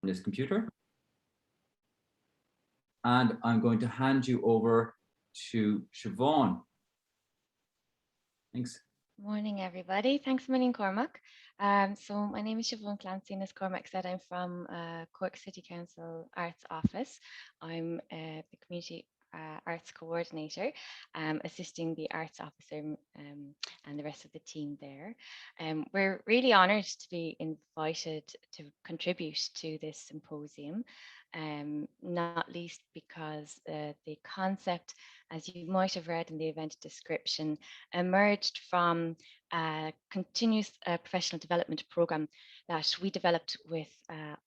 this computer. And I'm going to hand you over to Siobhan. Thanks. Morning, everybody. Thanks a million, Cormac. So my name is Siobhan Clancy, and as Cormac said, I'm from Cork City Council Arts Office. I'm the Community Arts Coordinator, assisting the Arts Officer and the rest of the team there. We're really honoured to be invited to contribute to this symposium, not least because the concept, as you might have read in the event description, emerged from a continuous professional development programme that we developed with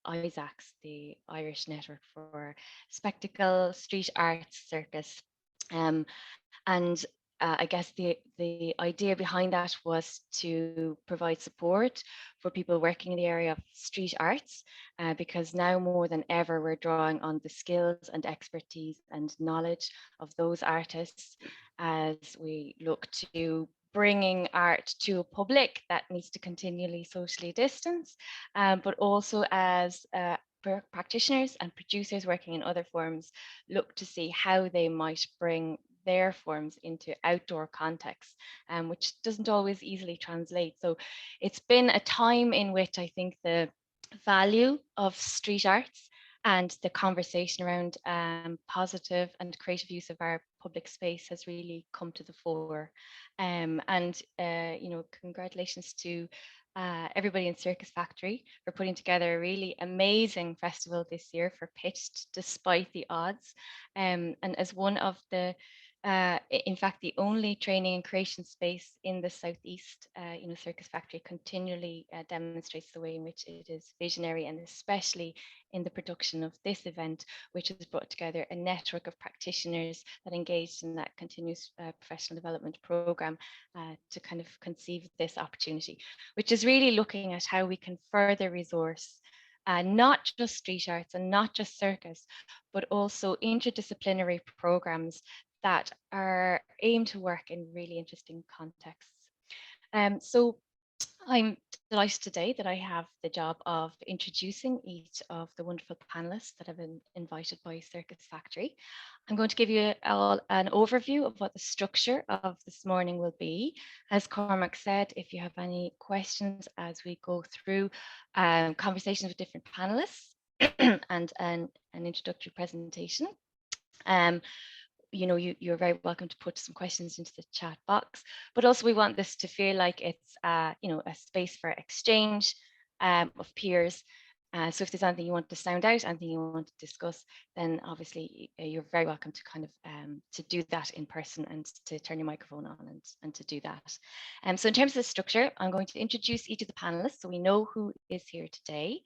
ISACS, the Irish Network for Spectacle, Street Arts, Circus. And I guess the idea behind that was to provide support for people working in the area of street arts, because now more than ever we're drawing on the skills and expertise and knowledge of those artists as we look to bringing art to a public that needs to continually socially distance, but also as practitioners and producers working in other forms look to see how they might bring their forms into outdoor contexts, which doesn't always easily translate. So it's been a time in which I think the value of street arts and the conversation around positive and creative use of our public space has really come to the fore. Congratulations to everybody in Circus Factory for putting together a really amazing festival this year for Pitched Despite the Odds. And as one of the in fact, the only training and creation space in the Southeast, Circus Factory continually demonstrates the way in which it is visionary, and especially in the production of this event, which has brought together a network of practitioners that engaged in that continuous professional development program to kind of conceive this opportunity, which is really looking at how we can further resource not just street arts and not just circus, but also interdisciplinary programs that are aimed to work in really interesting contexts. So I'm delighted today that I have the job of introducing each of the wonderful panelists that have been invited by Circus Factory. I'm going to give you all an overview of what the structure of this morning will be. As Cormac said, if you have any questions as we go through conversations with different panelists and an introductory presentation, you're very welcome to put some questions into the chat box, but also we want this to feel like it's a space for exchange of peers. So if there's anything you want to sound out, anything you want to discuss, then obviously you're very welcome to kind of to do that in person and to turn your microphone on and to do that. So in terms of the structure, I'm going to introduce each of the panelists so we know who is here today.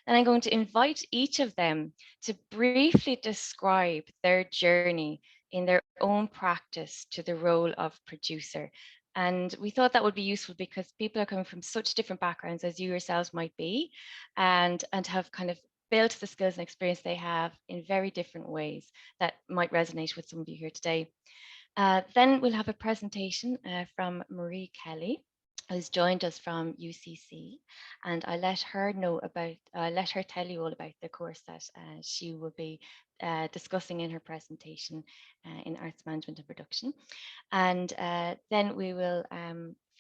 Then I'm going to invite each of them to briefly describe their journey in their own practice to the role of producer. And we thought that would be useful because people are coming from such different backgrounds as you yourselves might be, and have kind of built the skills and experience they have in very different ways that might resonate with some of you here today. Then we'll have a presentation from Marie Kelly, who's joined us from UCC, and I let her tell you all about the course that she will be discussing in her presentation in Arts Management and Production. And then we will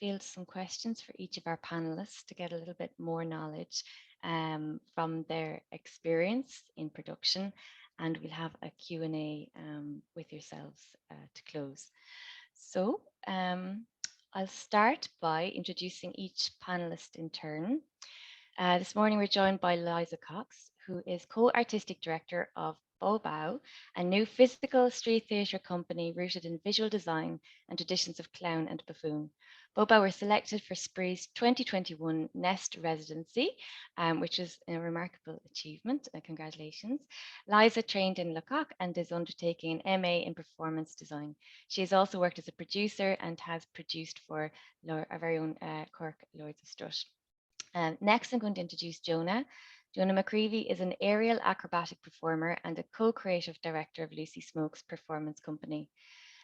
field some questions for each of our panelists to get a little bit more knowledge from their experience in production, and we'll have a Q&A with yourselves to close. So I'll start by introducing each panelist in turn. This morning we're joined by Liza Cox, who is co-artistic director of Bow, a new physical street theatre company rooted in visual design and traditions of clown and buffoon. Bow were selected for Spree's 2021 Nest residency, which is a remarkable achievement. Congratulations. Liza trained in Lecoq and is undertaking an MA in performance design. She has also worked as a producer and has produced for our very own Cork Lords of Strut. Next, I'm going to introduce Jonah. Jonah Mccreavy is an aerial acrobatic performer and a co-creative director of Lucy Smoke's performance company.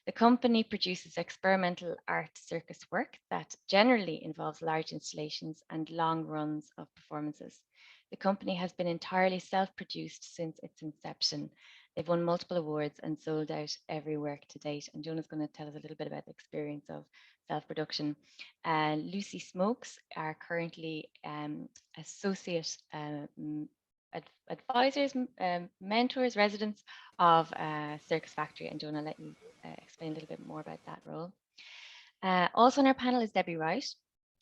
The company produces experimental art circus work that generally involves large installations and long runs of performances. The company has been entirely self-produced since its inception. They've won multiple awards and sold out every work to date. And Jonah's going to tell us a little bit about the experience of self-production. Lucy Smokes are currently associate advisors, mentors, residents of Circus Factory. And Jonah, let you explain a little bit more about that role. Also on our panel is Debbie Wright,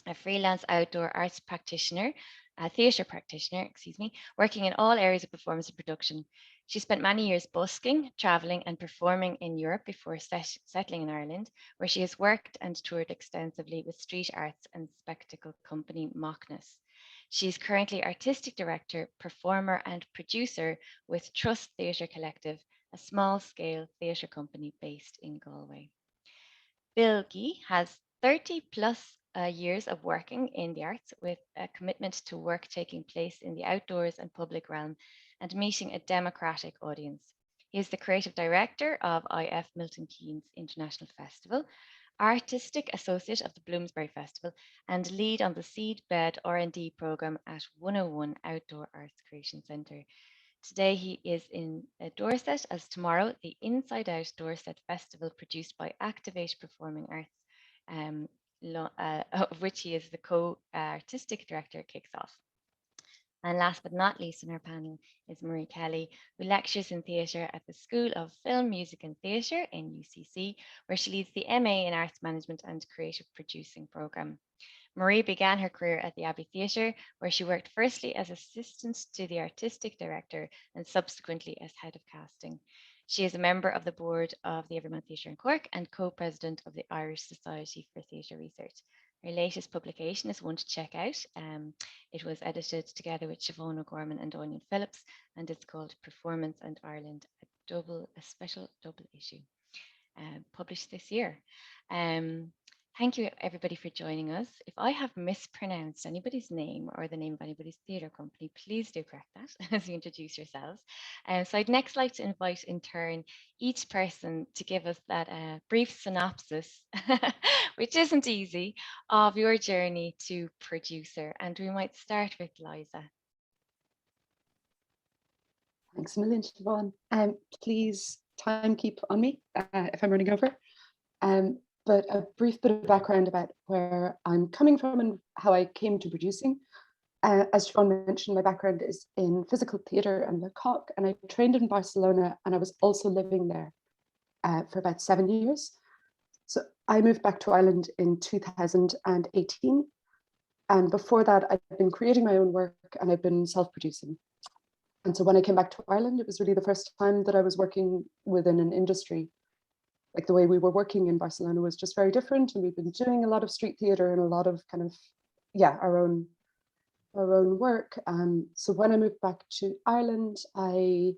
a freelance outdoor arts practitioner, a theatre practitioner, excuse me, working in all areas of performance and production. She spent many years busking, traveling and performing in Europe before settling in Ireland, where she has worked and toured extensively with street arts and spectacle company Mockness. She is currently artistic director, performer and producer with Trust Theatre Collective, a small-scale theatre company based in Galway. Bill Gee has 30 plus years of working in the arts with a commitment to work taking place in the outdoors and public realm and meeting a democratic audience. He is the creative director of IF Milton Keynes International Festival, artistic associate of the Bloomsbury Festival, and lead on the Seed Bed R&D program at 101 Outdoor Arts Creation Centre. Today he is in Dorset, as tomorrow the Inside Out Dorset Festival, produced by Activate Performing Arts, of which he is the co-artistic director, kicks off. And last but not least in our panel is Marie Kelly, who lectures in theatre at the School of Film, Music and Theatre in UCC, where she leads the MA in Arts Management and Creative Producing programme. Marie began her career at the Abbey Theatre, where she worked firstly as assistant to the artistic director and subsequently as head of casting. She is a member of the board of the Everyman Theatre in Cork and co-president of the Irish Society for Theatre Research. Her latest publication is one to check out. It was edited together with Siobhan O'Gorman and Onion Phillips, and it's called Performance and Ireland, a special double issue, published this year. Thank you everybody for joining us. If I have mispronounced anybody's name or the name of anybody's theatre company, please do correct that as you introduce yourselves. So I'd next like to invite in turn each person to give us that brief synopsis, which isn't easy, of your journey to producer. And we might start with Liza. Thanks a million, Siobhan. Please time keep on me if I'm running over. But a brief bit of background about where I'm coming from and how I came to producing. As Siobhan mentioned, my background is in physical theatre and Le Coq, and I trained in Barcelona, and I was also living there for about 7 years. So I moved back to Ireland in 2018. And before that, I've been creating my own work and I've been self-producing. And so when I came back to Ireland, it was really the first time that I was working within an industry. Like the way we were working in Barcelona was just very different, and we've been doing a lot of street theatre and a lot of kind of, our own work. So when I moved back to Ireland, I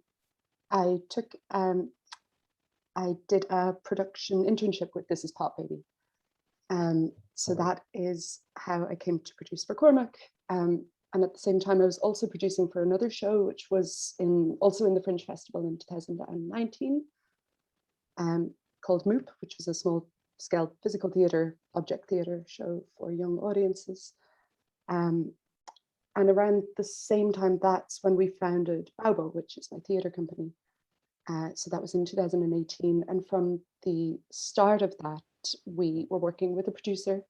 did a production internship with This Is Pop Baby. So that is how I came to produce for Cormac. And at the same time, I was also producing for another show, which was also in the Fringe Festival in 2019. Called MOOP, which was a small-scale physical theatre, object theatre show for young audiences. And around the same time, that's when we founded Baobo, which is my theatre company. So that was in 2018. And from the start of that, we were working with a producer.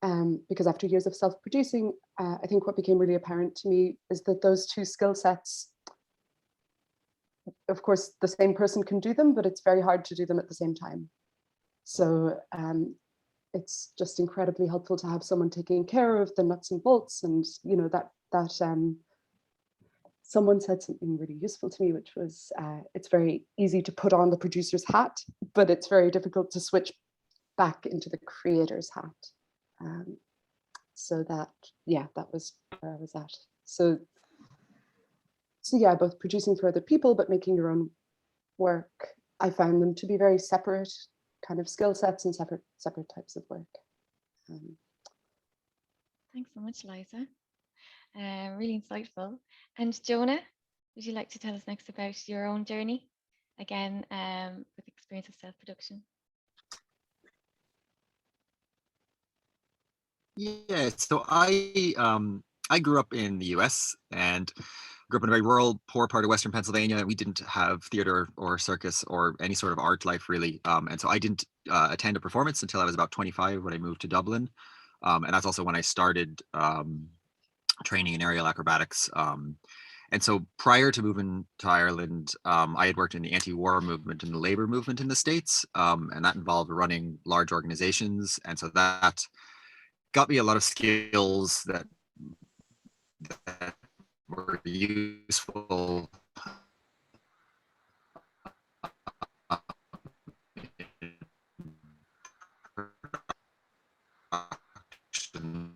Because after years of self-producing, I think what became really apparent to me is that those two skill sets, of course, the same person can do them, but it's very hard to do them at the same time. So it's just incredibly helpful to have someone taking care of the nuts and bolts. And that someone said something really useful to me, which was it's very easy to put on the producer's hat, but it's very difficult to switch back into the creator's hat. So that was where I was at. So yeah, both producing for other people, but making your own work, I found them to be very separate kind of skill sets and separate types of work. Thanks so much, Liza. Really insightful. And Jonah, would you like to tell us next about your own journey? Again, with experience of self-production. Yeah, so I I grew up in the US and grew up in a very rural, poor part of Western Pennsylvania. We didn't have theater or circus or any sort of art life really. And so I didn't attend a performance until I was about 25 when I moved to Dublin. And that's also when I started training in aerial acrobatics. And so prior to moving to Ireland, I had worked in the anti-war movement and the labor movement in the States. And that involved running large organizations. And so that got me a lot of skills that were useful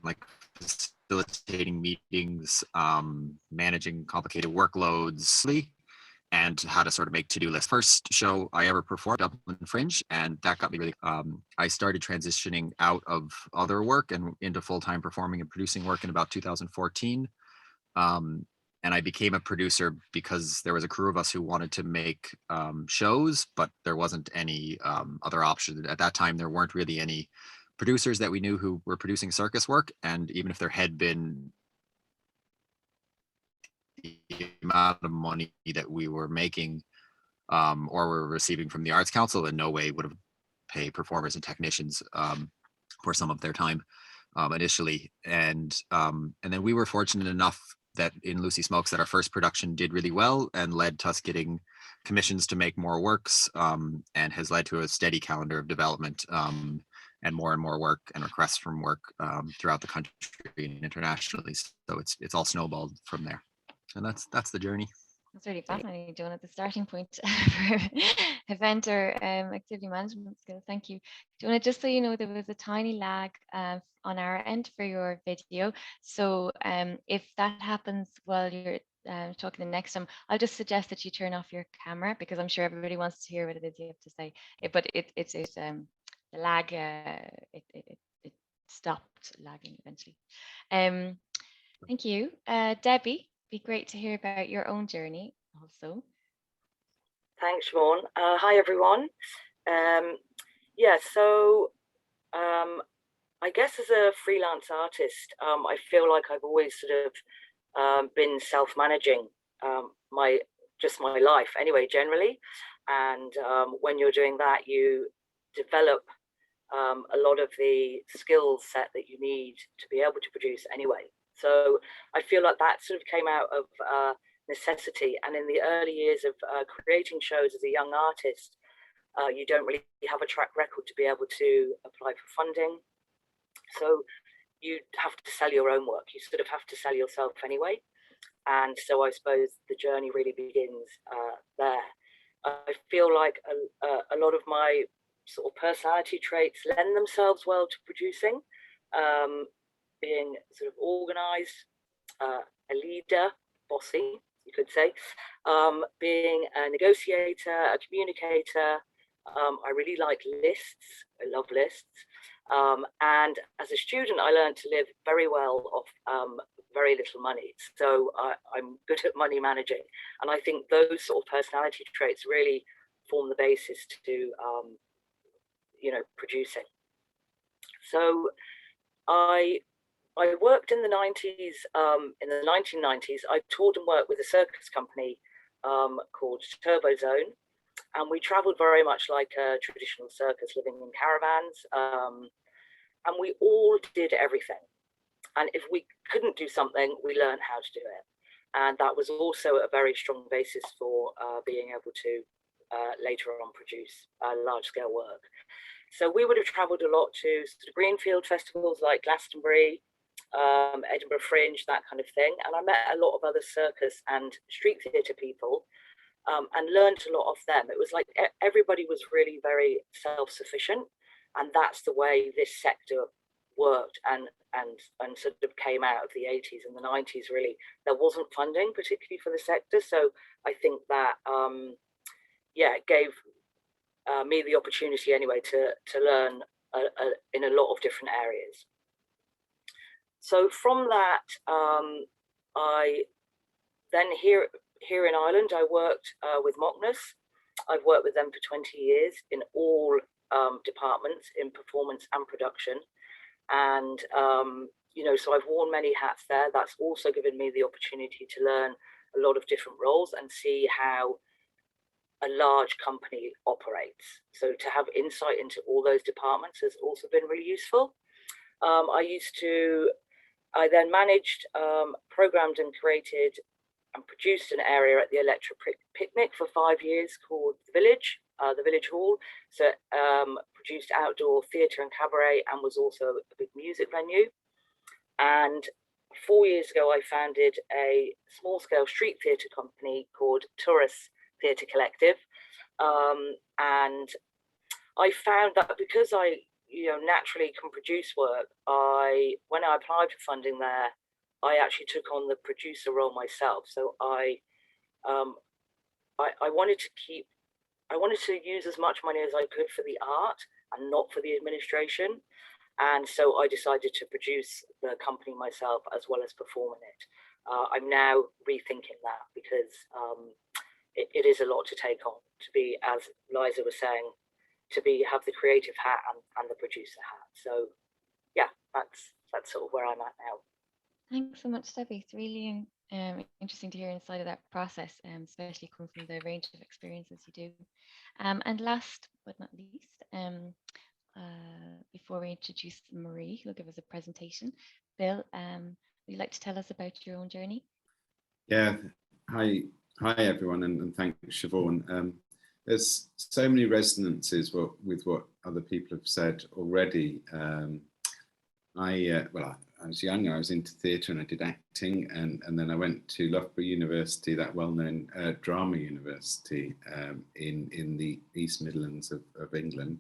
like facilitating meetings, managing complicated workloads, and how to sort of make to-do lists. First show I ever performed, Dublin Fringe, and that got me really, I started transitioning out of other work and into full-time performing and producing work in about 2014. And I became a producer because there was a crew of us who wanted to make shows, but there wasn't any other option. At that time, there weren't really any producers that we knew who were producing circus work. And even if there had been, the amount of money that we were making or were receiving from the Arts Council in no way would have paid performers and technicians for some of their time initially. And then we were fortunate enough that in Lucy Smokes that our first production did really well and led to us getting commissions to make more works, and has led to a steady calendar of development and more work and requests from work throughout the country and internationally. So it's all snowballed from there. And that's the journey. That's really fascinating, Jonah, at the starting point for event or activity management skills. Thank you. Jonah, just so you know, there was a tiny lag on our end for your video. So if that happens while you're talking the next time, I'll just suggest that you turn off your camera because I'm sure everybody wants to hear what it is you have to say. But it's the lag, it stopped lagging eventually. Thank you. Debbie, be great to hear about your own journey also. Thanks, Siobhan. Hi, everyone. So I guess as a freelance artist, I feel like I've always sort of been self-managing my life anyway, generally. And when you're doing that, you develop a lot of the skill set that you need to be able to produce anyway. So I feel like that sort of came out of necessity. And in the early years of creating shows as a young artist, you don't really have a track record to be able to apply for funding. So you have to sell your own work. You sort of have to sell yourself anyway. And so I suppose the journey really begins there. I feel like a lot of my sort of personality traits lend themselves well to producing. Being sort of organized, a leader, bossy, you could say, being a negotiator, a communicator. I really like lists. I love lists. And as a student, I learned to live very well off very little money. So I'm good at money managing. And I think those sort of personality traits really form the basis to, producing. So I worked in the 90s, in the 1990s, I toured and worked with a circus company called Turbo Zone. And we traveled very much like a traditional circus, living in caravans. And we all did everything. And if we couldn't do something, we learned how to do it. And that was also a very strong basis for being able to later on produce large scale work. So we would have traveled a lot to sort of greenfield festivals like Glastonbury, Edinburgh Fringe, that kind of thing. And I met a lot of other circus and street theatre people and learned a lot off them. It was like everybody was really very self-sufficient. And that's the way this sector worked and sort of came out of the 80s and the 90s, really. There wasn't funding, particularly for the sector. So I think that, it gave me the opportunity anyway to learn in a lot of different areas. So from that, I then here in Ireland, I worked with Mockness. I've worked with them for 20 years in all departments, in performance and production. And so I've worn many hats there. That's also given me the opportunity to learn a lot of different roles and see how a large company operates. So to have insight into all those departments has also been really useful. I then managed, programmed and created and produced an area at the Electric Picnic for 5 years called the Village Hall. So produced outdoor theatre and cabaret, and was also a big music venue. And 4 years ago, I founded a small-scale street theatre company called Tourist Theatre Collective. And I found that because I naturally can produce work, when I applied for funding there, I actually took on the producer role myself. So I wanted to use as much money as I could for the art and not for the administration. And so I decided to produce the company myself as well as perform in it. I'm now rethinking that because it is a lot to take on, to be, as Liza was saying, have the creative hat and the producer hat. So yeah, that's sort of where I'm at now. Thanks so much, Debbie. It's really interesting to hear inside of that process, especially coming from the range of experiences you do. And last but not least, before we introduce Marie, who will give us a presentation, Bill, would you like to tell us about your own journey? Yeah, hi everyone, and thanks, Siobhan. There's so many resonances with what other people have said already. I was young, I was into theatre and I did acting, and then I went to Loughborough University, that well-known drama university in the East Midlands of England.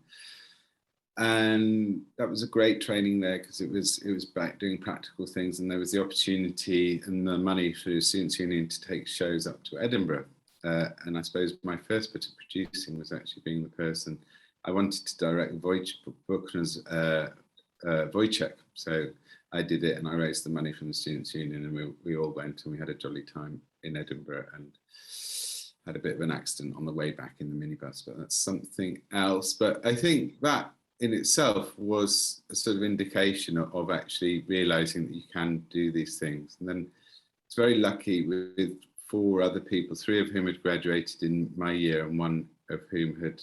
And that was a great training there because it was back doing practical things, and there was the opportunity and the money through Students' Union to take shows up to Edinburgh. And I suppose my first bit of producing was actually being the person I wanted to direct Buchner's Wojciech. So I did it, and I raised the money from the Students' Union, and we all went, and we had a jolly time in Edinburgh, and had a bit of an accident on the way back in the minibus, but that's something else. But I think that in itself was a sort of indication of actually realizing that you can do these things. And then it's very lucky with 4 other people, 3 of whom had graduated in my year and 1 of whom had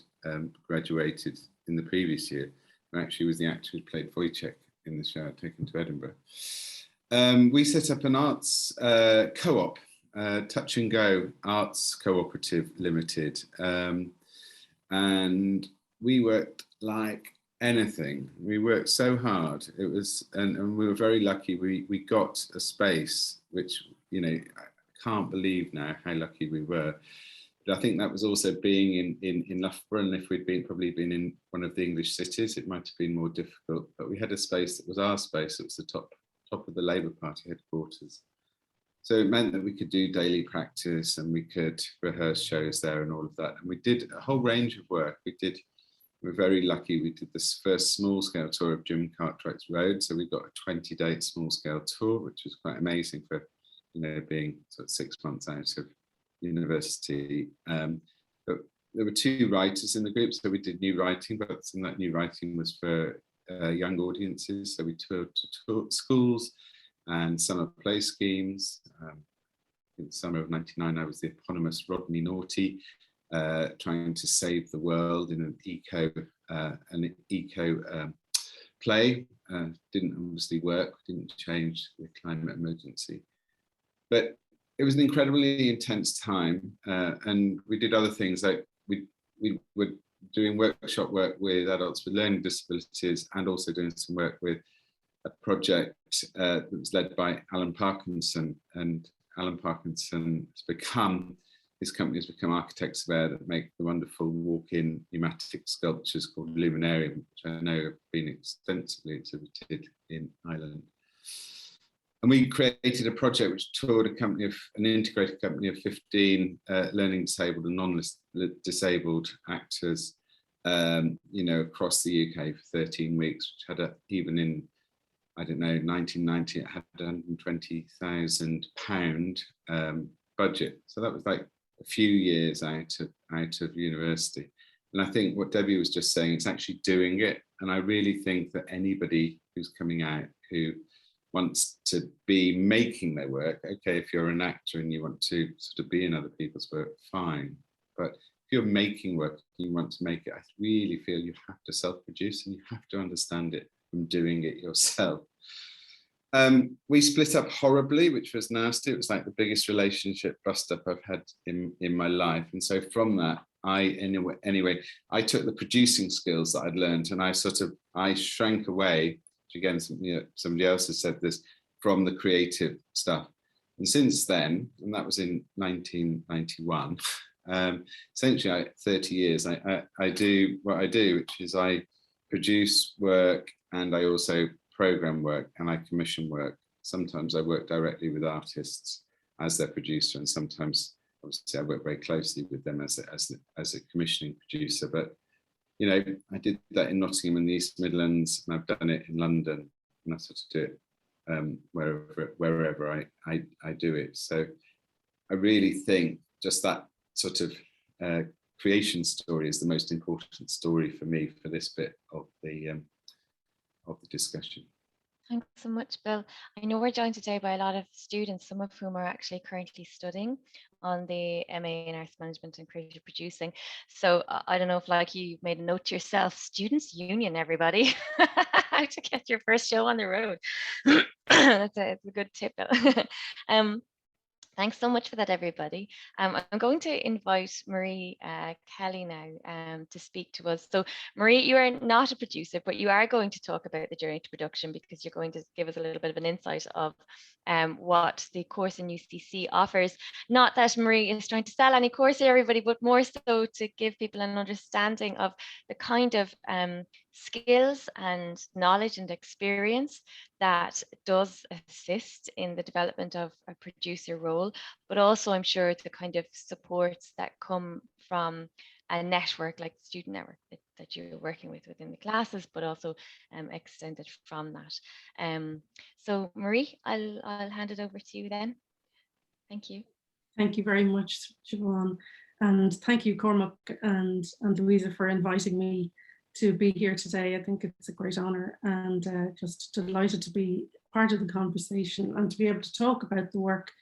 graduated in the previous year, who actually was the actor who played Wojciech in the show Taken to Edinburgh. We set up an arts co-op, Touch and Go Arts Cooperative Limited, and we worked like anything. We worked so hard. It was, and we were very lucky. We got a space, which, I can't believe now how lucky we were. But I think that was also being in Loughborough, and if we'd probably been in one of the English cities, it might have been more difficult. But we had a space that was our space. It was the top of the Labour Party headquarters. So it meant that we could do daily practice, and we could rehearse shows there and all of that. And we did a whole range of work. We're very lucky. We did this first small-scale tour of Jim Cartwright's Road. So we got a 20-day small-scale tour, which was quite amazing for, being sort of 6 months out of university. But there were 2 writers in the group, so we did new writing, but some of that new writing was for young audiences. So we toured to schools and summer play schemes. In the summer of '99, I was the eponymous Rodney Naughty, trying to save the world in an eco play. Didn't obviously work, didn't change the climate emergency. But it was an incredibly intense time, and we did other things, like we were doing workshop work with adults with learning disabilities, and also doing some work with a project that was led by Alan Parkinson. And Alan Parkinson his company has become Architects of Air, that make the wonderful walk-in pneumatic sculptures called Luminarium, which I know have been extensively exhibited in Ireland. And we created a project which toured an integrated company of 15 learning disabled and non-disabled actors, across the UK for 13 weeks, which had even in, 1990, it had £120,000 budget. So that was like a few years out of university. And I think what Debbie was just saying, it's actually doing it. And I really think that anybody who's coming out who wants to be making their work, okay, if you're an actor and you want to sort of be in other people's work, fine. But if you're making work, you want to make it, I really feel you have to self-produce and you have to understand it from doing it yourself. We split up horribly, which was nasty. It was like the biggest relationship bust up I've had in my life. And so from that, anyway, I took the producing skills that I'd learned and I shrank away, again, somebody else has said this, from the creative stuff. And since then, and that was in 1991, essentially 30 years, I do what I do, which is I produce work and I also program work and I commission work. Sometimes I work directly with artists as their producer, and sometimes obviously I work very closely with them as a commissioning producer. But you know, I did that in Nottingham and the East Midlands, and I've done it in London, and I sort of do it wherever I do it. So I really think just that sort of creation story is the most important story for me for this bit of the discussion. Thanks so much, Bill. I know we're joined today by a lot of students, some of whom are actually currently studying on the MA in Arts Management and Creative Producing. So I don't know if, like, you made a note to yourself, Students' Union, everybody, how to get your first show on the road. It's a good tip. Thanks so much for that, everybody. I'm going to invite Marie Kelly now to speak to us. So Marie, you are not a producer, but you are going to talk about the journey to production, because you're going to give us a little bit of an insight of what the course in UCC offers. Not that Marie is trying to sell any course to everybody, but more so to give people an understanding of the kind of skills and knowledge and experience that does assist in the development of a producer role, but also I'm sure the kind of supports that come from a network like the student network that you're working with within the classes, but also extended from that. So Marie, I'll hand it over to you then. Thank you. Thank you very much, Siobhan. And thank you, Cormac and Louisa, for inviting me to be here today. I think it's a great honour, and just delighted to be part of the conversation and to be able to talk about the work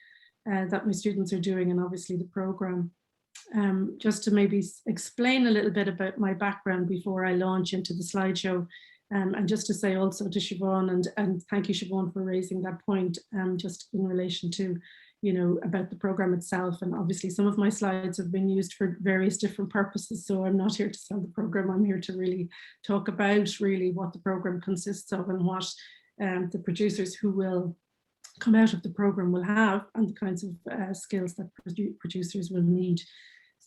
that my students are doing, and obviously the programme. Just to maybe explain a little bit about my background before I launch into the slideshow, and just to say also to Siobhan, and thank you, Siobhan, for raising that point, just in relation to, you know, about the programme itself. And obviously some of my slides have been used for various different purposes, so I'm not here to sell the programme. I'm here to really talk about really what the programme consists of and what the producers who will come out of the programme will have, and the kinds of skills that producers will need.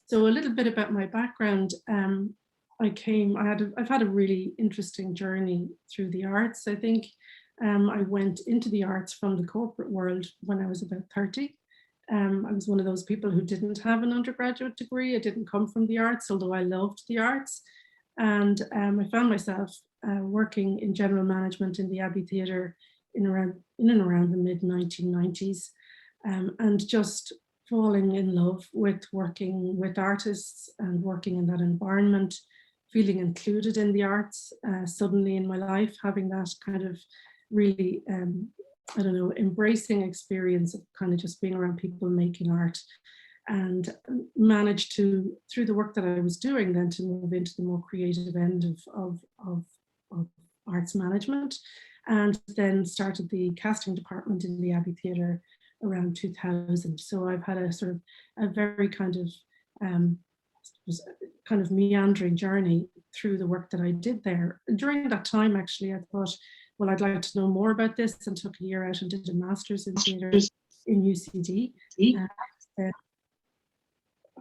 So a little bit about my background. I've had a really interesting journey through the arts. I think I went into the arts from the corporate world when I was about 30. I was one of those people who didn't have an undergraduate degree. I didn't come from the arts, although I loved the arts. And I found myself working in general management in the Abbey Theatre in and around the mid-1990s, and just falling in love with working with artists and working in that environment, feeling included in the arts suddenly in my life, having that kind of really, I don't know, embracing experience of kind of just being around people making art, and managed to, through the work that I was doing then, to move into the more creative end of arts management, and then started the casting department in the Abbey Theatre around 2000. So I've had a sort of a very kind of meandering journey through the work that I did there. And during that time, actually, I thought, well, I'd like to know more about this, and took a year out and did a master's in theatre in UCD.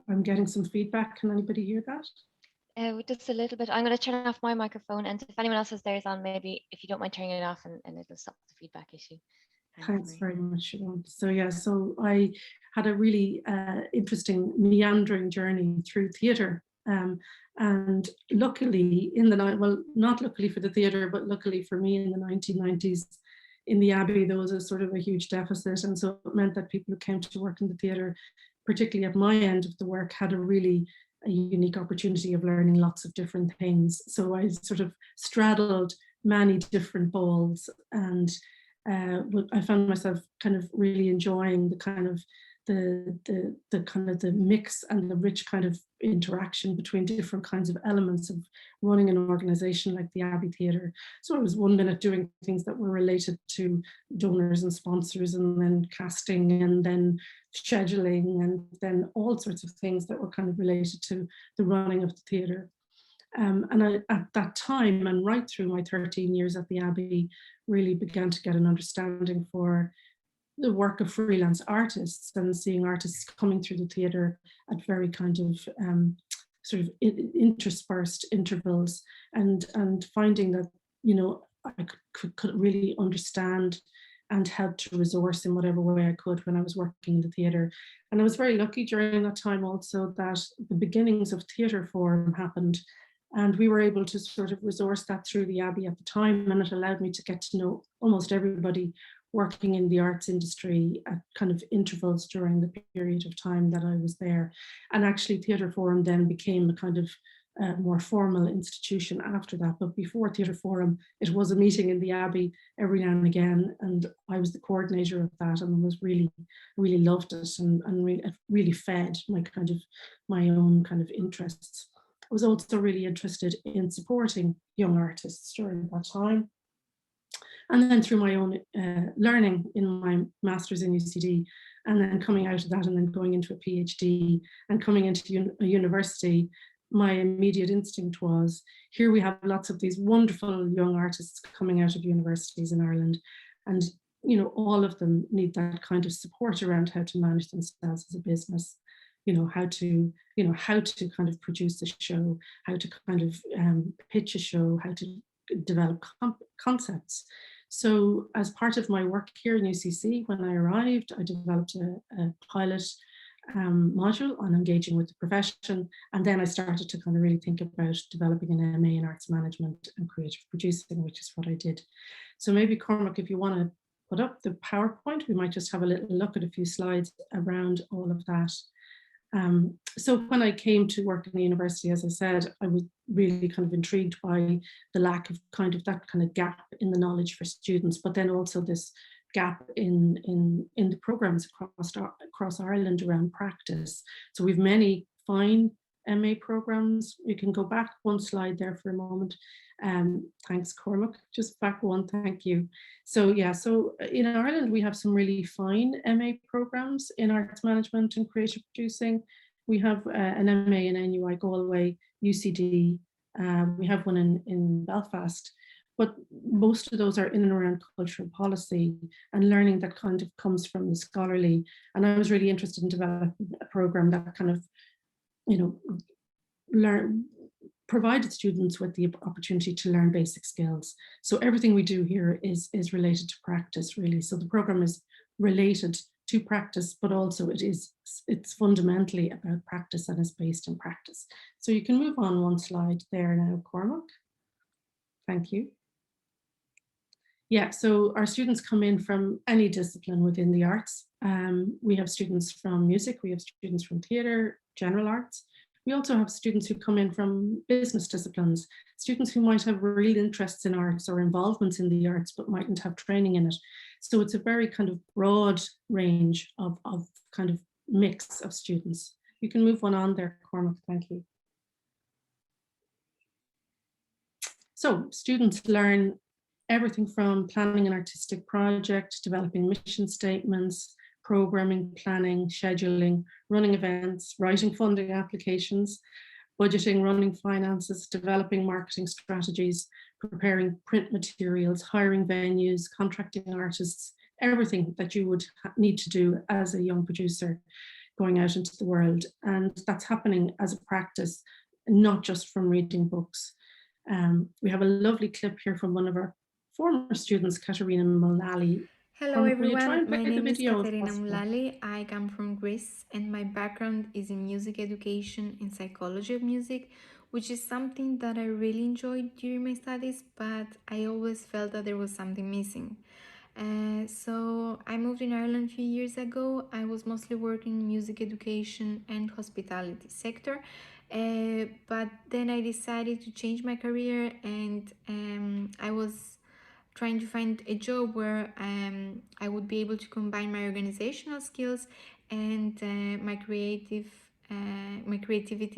I'm getting some feedback. Can anybody hear that? Just a little bit. I'm going to turn off my microphone, and if anyone else has theirs on, maybe if you don't mind turning it off, and it'll stop the feedback issue. Thanks very much, Siobhan. So yeah, so I had a really interesting meandering journey through theatre, and luckily not luckily for the theatre, but luckily for me, in the 1990s in the Abbey, there was a sort of a huge deficit, and so it meant that people who came to work in the theatre, particularly at my end of the work, had a unique opportunity of learning lots of different things. So I sort of straddled many different balls, and I found myself kind of really enjoying the kind of the mix and the rich kind of interaction between different kinds of elements of running an organization like the Abbey Theatre. So I was 1 minute doing things that were related to donors and sponsors, and then casting, and then scheduling, and then all sorts of things that were kind of related to the running of the theatre. And at that time, and right through my 13 years at the Abbey, really began to get an understanding for the work of freelance artists, and seeing artists coming through the theatre at very kind of sort of interspersed intervals, and finding that, you know, I could really understand and help to resource in whatever way I could when I was working in the theatre. And I was very lucky during that time also that the beginnings of Theatre Forum happened, and we were able to sort of resource that through the Abbey at the time, and it allowed me to get to know almost everybody working in the arts industry at kind of intervals during the period of time that I was there. And actually Theatre Forum then became a kind of more formal institution after that. But before Theatre Forum, it was a meeting in the Abbey every now and again, and I was the coordinator of that, and was really loved it, and it really fed my own kind of interests. I was also really interested in supporting young artists during that time. And then through my own learning in my master's in UCD, and then coming out of that and then going into a PhD and coming into a university, my immediate instinct was, here we have lots of these wonderful young artists coming out of universities in Ireland, and you know, all of them need that kind of support around how to manage themselves as a business, you know, how to kind of produce a show, how to kind of pitch a show, how to develop concepts. So as part of my work here in UCC, when I arrived, I developed a pilot module on engaging with the profession. And then I started to kind of really think about developing an MA in arts management and creative producing, which is what I did. So maybe Cormac, if you want to put up the PowerPoint, we might just have a little look at a few slides around all of that. So when I came to work in the university, as I said, I was really kind of intrigued by the lack of that kind of gap in the knowledge for students, but then also this gap in the programs across Ireland around practice. So we've many fine MA programs. You can go back one slide there for a moment. Thanks, Cormac. Just back one, thank you. So yeah, so in Ireland, we have some really fine MA programs in arts management and creative producing. We have an MA in NUI Galway, UCD. We have one in Belfast, but most of those are in and around cultural policy and learning that kind of comes from the scholarly. And I was really interested in developing a program that kind of, you know, provided students with the opportunity to learn basic skills. So everything we do here is related to practice, really. So the program is related to practice, but also it's fundamentally about practice and is based in practice. So you can move on one slide there now, Cormac. Thank you. Yeah, so our students come in from any discipline within the arts. We have students from music, we have students from theatre, general arts. We also have students who come in from business disciplines, students who might have real interests in arts or involvements in the arts, but mightn't have training in it. So it's a very kind of broad range of kind of mix of students. You can move one on there, Cormac, thank you. So students learn everything from planning an artistic project, developing mission statements, programming, planning, scheduling, running events, writing funding applications, budgeting, running finances, developing marketing strategies, preparing print materials, hiring venues, contracting artists, everything that you would need to do as a young producer going out into the world. And that's happening as a practice, not just from reading books. We have a lovely clip here from one of our former students, Katerina Mullally. Hello everyone, my name is Katerina Mullally. I come from Greece and my background is in music education and psychology of music, which is something that I really enjoyed during my studies, but I always felt that there was something missing. So I moved in Ireland a few years ago. I was mostly working in music education and hospitality sector, but then I decided to change my career, and I was trying to find a job where I would be able to combine my organizational skills and my creativity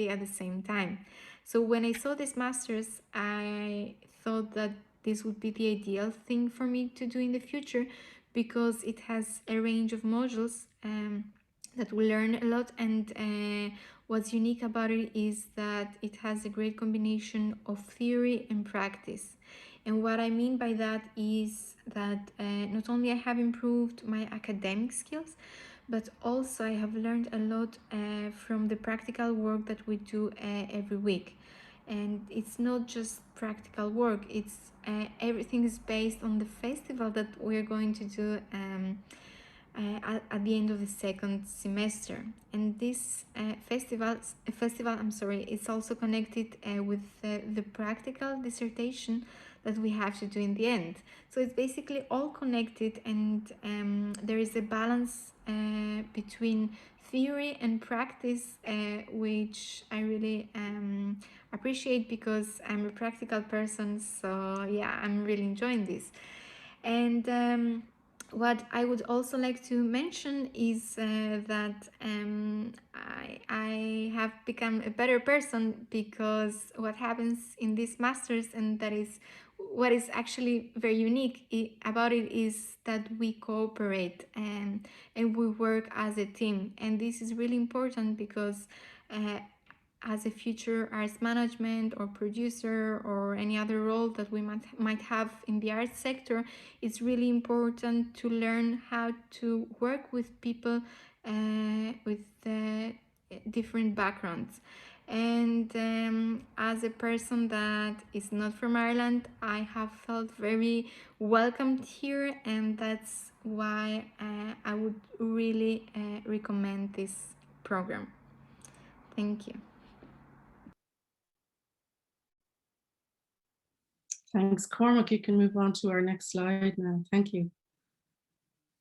at the same time. So when I saw this master's, I thought that this would be the ideal thing for me to do in the future, because it has a range of modules that we learn a lot, and what's unique about it is that it has a great combination of theory and practice. And what I mean by that is that not only I have improved my academic skills, but also I have learned a lot from the practical work that we do every week. And it's not just practical work, it's everything is based on the festival that we're going to do at the end of the second semester. And this festival, is also connected with the practical dissertation that we have to do in the end. So it's basically all connected, and there is a balance between theory and practice, which I really appreciate, because I'm a practical person. So yeah, I'm really enjoying this. And what I would also like to mention is that I have become a better person, because what happens in this masters, and that is what is actually very unique about it, is that we cooperate and we work as a team. And this is really important, because as a future arts management or producer or any other role that we might have in the arts sector, it's really important to learn how to work with people with different backgrounds. And as a person that is not from Ireland, I have felt very welcomed here, and that's why I would really recommend this program. Thank you. Thanks, Cormac. You can move on to our next slide now. Thank you.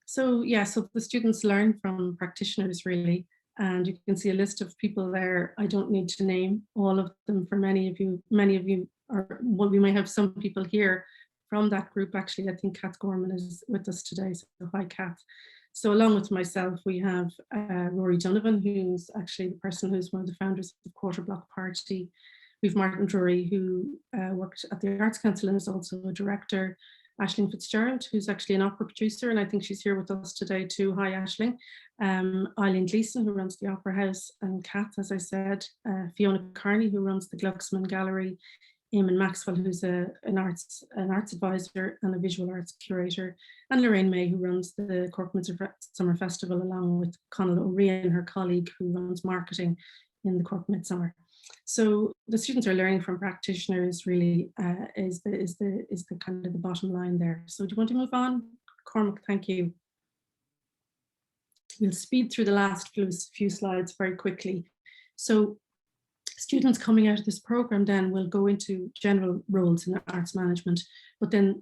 So yeah, so the students learn from practitioners really, and you can see a list of people there. I don't need to name all of them for many of you, or well, we might have some people here from that group. Actually, I think Kath Gorman is with us today, so hi Kath. So along with myself, we have Rory Donovan, who's actually the person who's one of the founders of Quarter Block Party. We've Martin Drury, who worked at the Arts Council and is also a director. Aisling Fitzgerald, who's actually an opera producer, and I think she's here with us today too. Hi, Aisling. Eileen Gleeson, who runs the Opera House, and Kath, as I said. Fiona Carney, who runs the Glucksman Gallery. Eamon Maxwell, who's an arts advisor and a visual arts curator. And Lorraine May, who runs the Cork Midsummer Festival, along with Conal O'Rian, her colleague, who runs marketing in the Cork Midsummer. So the students are learning from practitioners really is the kind of the bottom line there. So do you want to move on? Cormac, thank you. We'll speed through the last few slides very quickly. So students coming out of this program then will go into general roles in arts management, but then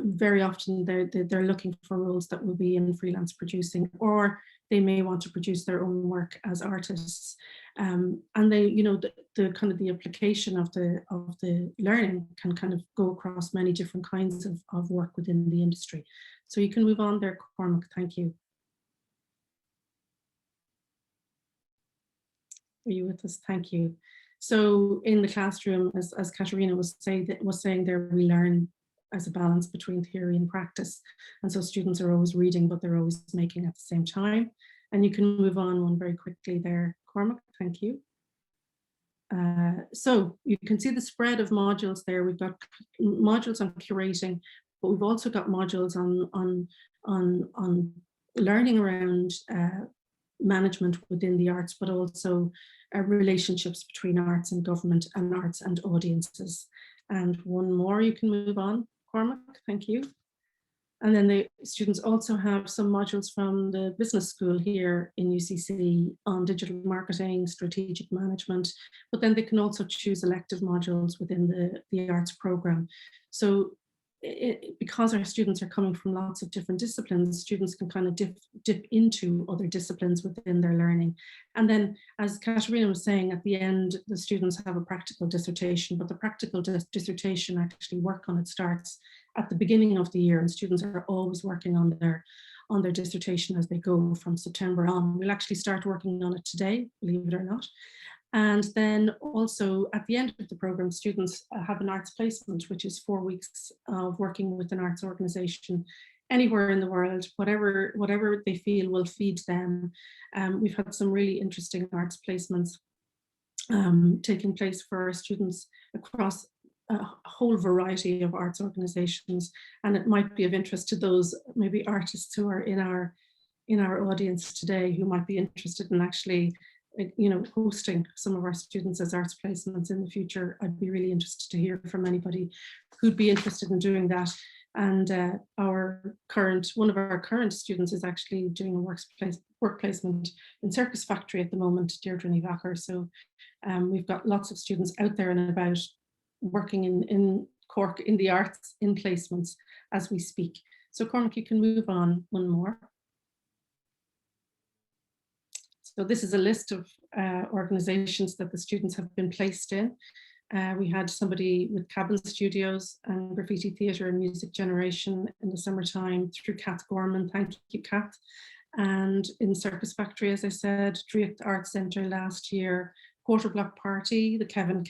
very often they're looking for roles that will be in freelance producing, or they may want to produce their own work as artists. And they, you know, the kind of the application of the learning can kind of go across many different kinds of work within the industry. So you can move on there, Cormac, thank you. Are you with us? Thank you. So in the classroom, as Katerina was saying there, we learn as a balance between theory and practice. And so students are always reading, but they're always making at the same time. And you can move on one very quickly there, Cormac, thank you. So you can see the spread of modules there. We've got modules on curating, but we've also got modules on learning around management within the arts, but also relationships between arts and government and arts and audiences. And one more, you can move on, Cormac, thank you. And then the students also have some modules from the business school here in UCC on digital marketing, strategic management, but then they can also choose elective modules within the arts program. So because our students are coming from lots of different disciplines, students can kind of dip into other disciplines within their learning. And then, as Katerina was saying, at the end, the students have a practical dissertation, but the practical dissertation actually work on it starts at the beginning of the year, and students are always working on their dissertation as they go from September on. We'll actually start working on it today, believe it or not. And then also at the end of the program, students have an arts placement, which is 4 weeks of working with an arts organization anywhere in the world, whatever they feel will feed them. We've had some really interesting arts placements taking place for our students across a whole variety of arts organizations, and it might be of interest to those maybe artists who are in our audience today who might be interested in actually, you know, hosting some of our students as arts placements in the future. I'd be really interested to hear from anybody who'd be interested in doing that. And one of our current students is actually doing a work placement in Circus Factory at the moment, Deirdre Nivacher. So we've got lots of students out there and about working in Cork in the arts in placements as we speak. So Cormac, you can move on one more. So this is a list of organizations that the students have been placed in. We had somebody with Cabin Studios and Graffiti Theatre and Music Generation in the summertime through Kath Gorman. Thank you, Kath. And in Circus Factory, as I said, Driocht Arts Centre last year, Quarter Block Party, the Kavanagh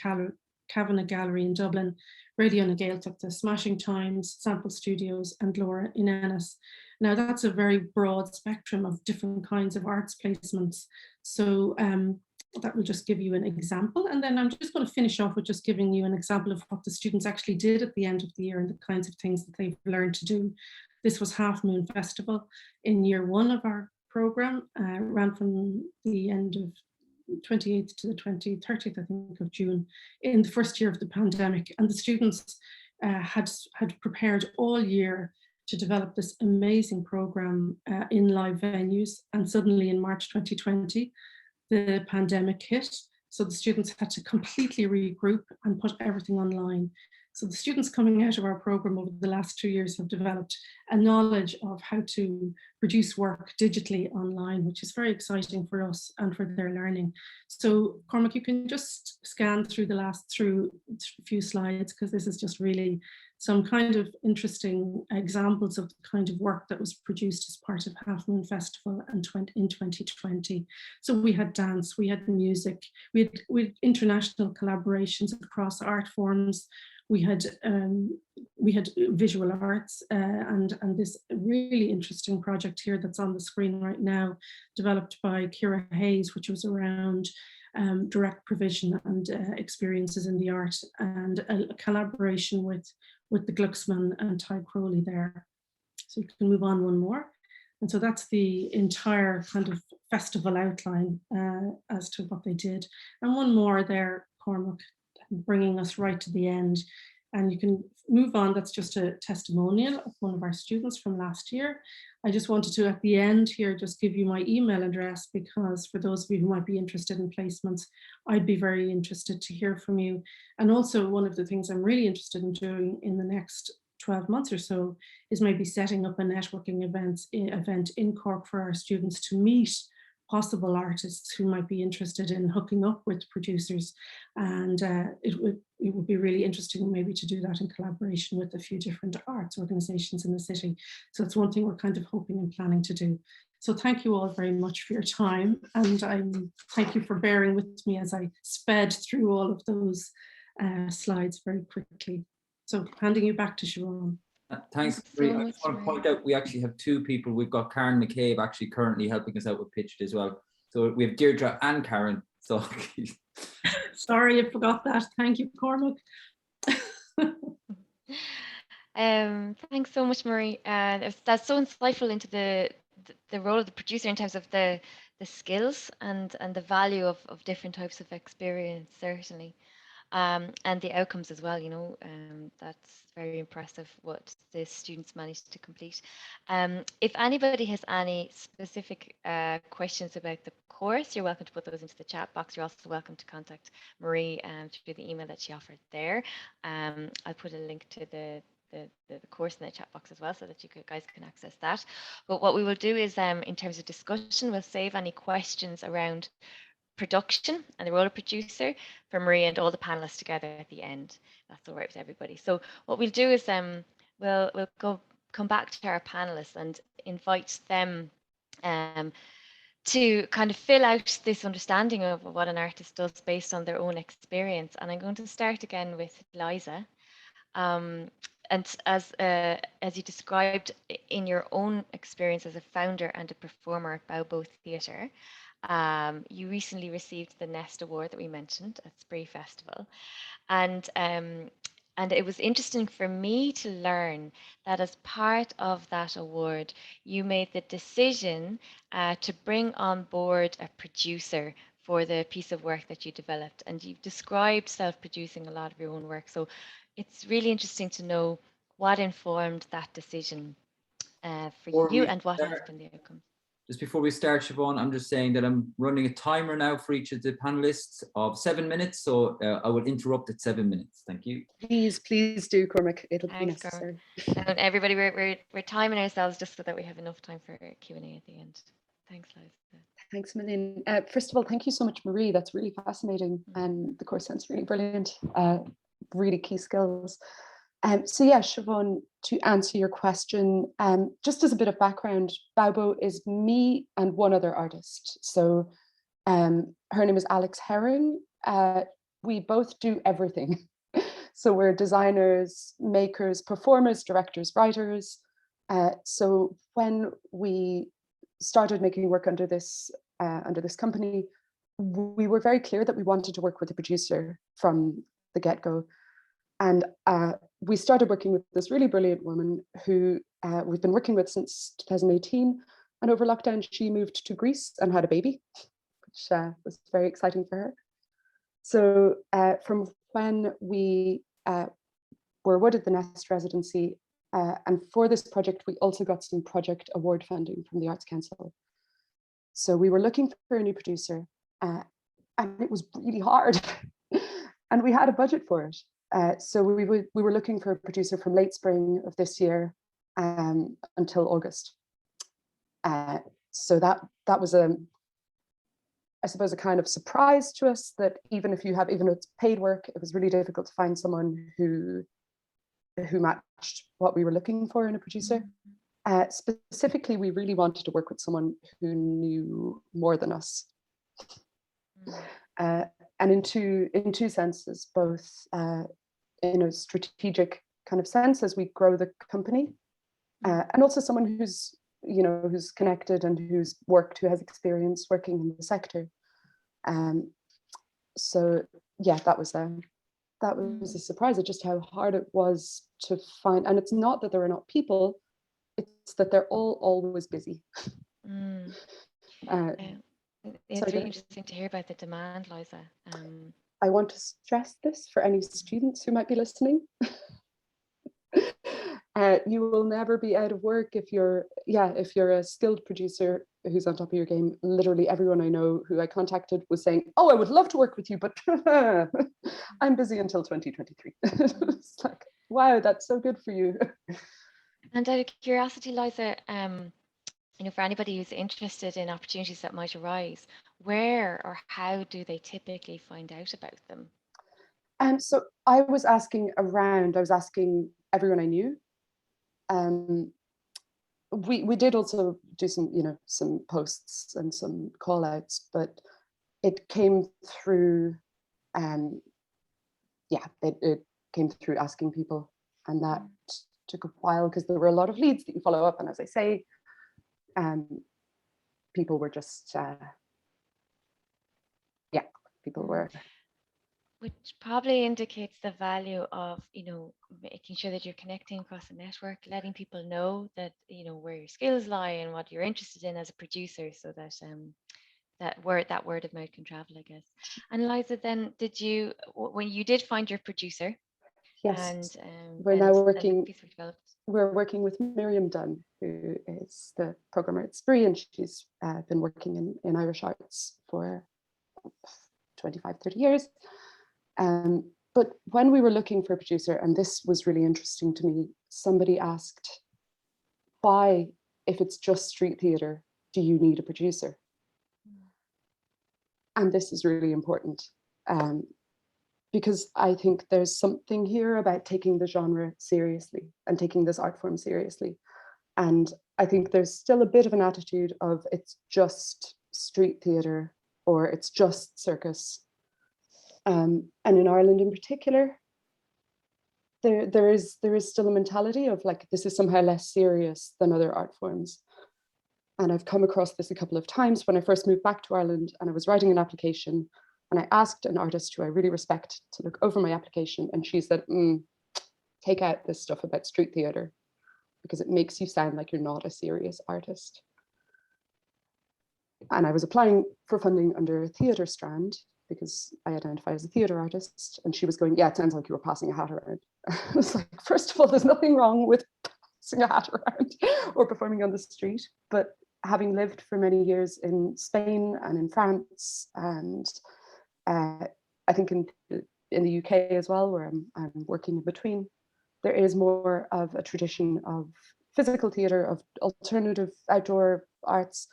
Gallery in Dublin, Radio na Gaeltacht, the Smashing Times, Sample Studios, and Laura in Ennis. Now that's a very broad spectrum of different kinds of arts placements. So that will just give you an example. And then I'm just going to finish off with just giving you an example of what the students actually did at the end of the year and the kinds of things that they've learned to do. This was Half Moon Festival in year 1 of our program, ran from the end of 28th to the 30th, I think, of June, in the first year of the pandemic. And the students had prepared all year to develop this amazing program in live venues. And suddenly in March 2020, the pandemic hit. So the students had to completely regroup and put everything online. So the students coming out of our program over the last 2 years have developed a knowledge of how to produce work digitally online, which is very exciting for us and for their learning. So Cormac, you can just scan through the last few slides, because this is just really some kind of interesting examples of the kind of work that was produced as part of Half Moon Festival in 2020. So we had dance, we had music, we had international collaborations across art forms. We had visual arts and this really interesting project here that's on the screen right now, developed by Kira Hayes, which was around direct provision and experiences in the art, and a collaboration with the Glucksman and Ty Crowley there. So you can move on one more. And so that's the entire kind of festival outline as to what they did. And one more there, Cormac, bringing us right to the end. And you can move on. That's just a testimonial of one of our students from last year. I just wanted to, at the end here, just give you my email address, because for those of you who might be interested in placements, I'd be very interested to hear from you. And also one of the things I'm really interested in doing in the next 12 months or so is maybe setting up a networking event in Cork for our students to meet possible artists who might be interested in hooking up with producers. And it would be really interesting maybe to do that in collaboration with a few different arts organizations in the city. So it's one thing we're kind of hoping and planning to do. So thank you all very much for your time. And thank you for bearing with me as I sped through all of those slides very quickly. So handing you back to Siobhan. Thanks. I just want to point out, we actually have 2 people. We've got Karen McCabe actually currently helping us out with Pitched as well. So we have Deirdre and Karen. So sorry, I forgot that. Thank you, Cormac. Thanks so much, Marie. That's so insightful into the role of the producer in terms of the skills and the value of different types of experience, certainly. And the outcomes as well, you know, that's very impressive what the students managed to complete. If anybody has any specific questions about the course, you're welcome to put those into the chat box. You're also welcome to contact Marie through the email that she offered there. I'll put a link to the course in the chat box as well, so that you guys can access that. But what we will do is, in terms of discussion, we'll save any questions around production and the role of producer for Marie and all the panelists together at the end. That's all right with everybody. So what we'll do is we'll come back to our panelists and invite them to kind of fill out this understanding of what an artist does based on their own experience. And I'm going to start again with Liza. And as you described in your own experience as a founder and a performer at Balbo Theatre, you recently received the Nest Award that we mentioned at Spree Festival. And it was interesting for me to learn that as part of that award, you made the decision to bring on board a producer for the piece of work that you developed. And you've described self-producing a lot of your own work. So it's really interesting to know what informed that decision for you and what has been the outcome. Just before we start, Siobhan, I'm just saying that I'm running a timer now for each of the panelists of 7 minutes. So I will interrupt at 7 minutes. Thank you. Please do, Cormac. It'll be Thanks, necessary. And everybody, we're timing ourselves just so that we have enough time for Q&A at the end. Thanks, Liza. Thanks a million. First of all, thank you so much, Marie. That's really fascinating. And the course sounds really brilliant. Really key skills. So yeah, Siobhan, to answer your question, just as a bit of background, Balbo is me and one other artist. So her name is Alex Herring. We both do everything. So we're designers, makers, performers, directors, writers. So when we started making work under this company, we were very clear that we wanted to work with a producer from the get-go. And we started working with this really brilliant woman who we've been working with since 2018. And over lockdown, she moved to Greece and had a baby, which was very exciting for her. So from when we were awarded the Nest residency, and for this project, we also got some project award funding from the Arts Council. So we were looking for a new producer, and it was really hard. And we had a budget for it. So we were looking for a producer from late spring of this year until August. So that was I suppose a kind of surprise to us that even though it's paid work, it was really difficult to find someone who matched what we were looking for in a producer. Specifically, we really wanted to work with someone who knew more than us. And in two senses, both in a strategic kind of sense as we grow the company, and also someone who's connected and who has experience working in the sector. So yeah, that was a surprise at just how hard it was to find. And it's not that there are not people; it's that they're all always busy. It's really interesting to hear about the demand, Liza. I want to stress this for any students who might be listening. You will never be out of work if you're a skilled producer who's on top of your game. Literally everyone I know who I contacted was saying, "Oh, I would love to work with you, but I'm busy until 2023." It's like, wow, that's so good for you. And out of curiosity, Liza, for anybody who's interested in opportunities that might arise, where or how do they typically find out about them? And so I was asking around. I was asking everyone I knew. We did also do some posts and some call outs, but it came through it came through asking people, and that took a while because there were a lot of leads that you follow up, and as I say, people were just people were, which probably indicates the value of making sure that you're connecting across the network, letting people know that where your skills lie and what you're interested in as a producer, so that that word of mouth can travel, I guess. And Liza, then when you did find your producer? Yes, and we're now working. Developed. We're working with Miriam Dunn, who is the programmer at Spree, and she's been working in Irish arts for 25, 30 years. But when we were looking for a producer, and this was really interesting to me, somebody asked, why, if it's just street theatre, do you need a producer? And this is really important, because I think there's something here about taking the genre seriously and taking this art form seriously. And I think there's still a bit of an attitude of it's just street theatre or it's just circus. And in Ireland in particular, there is still a mentality of like, this is somehow less serious than other art forms. And I've come across this a couple of times when I first moved back to Ireland and I was writing an application and I asked an artist who I really respect to look over my application, and she said, take out this stuff about street theatre because it makes you sound like you're not a serious artist. And I was applying for funding under a theatre strand because I identify as a theatre artist, and she was going, yeah, it sounds like you were passing a hat around. I was like, first of all, there's nothing wrong with passing a hat around or performing on the street, but having lived for many years in Spain and in France, and I think in the UK as well, where I'm working in between, there is more of a tradition of physical theatre, of alternative outdoor arts.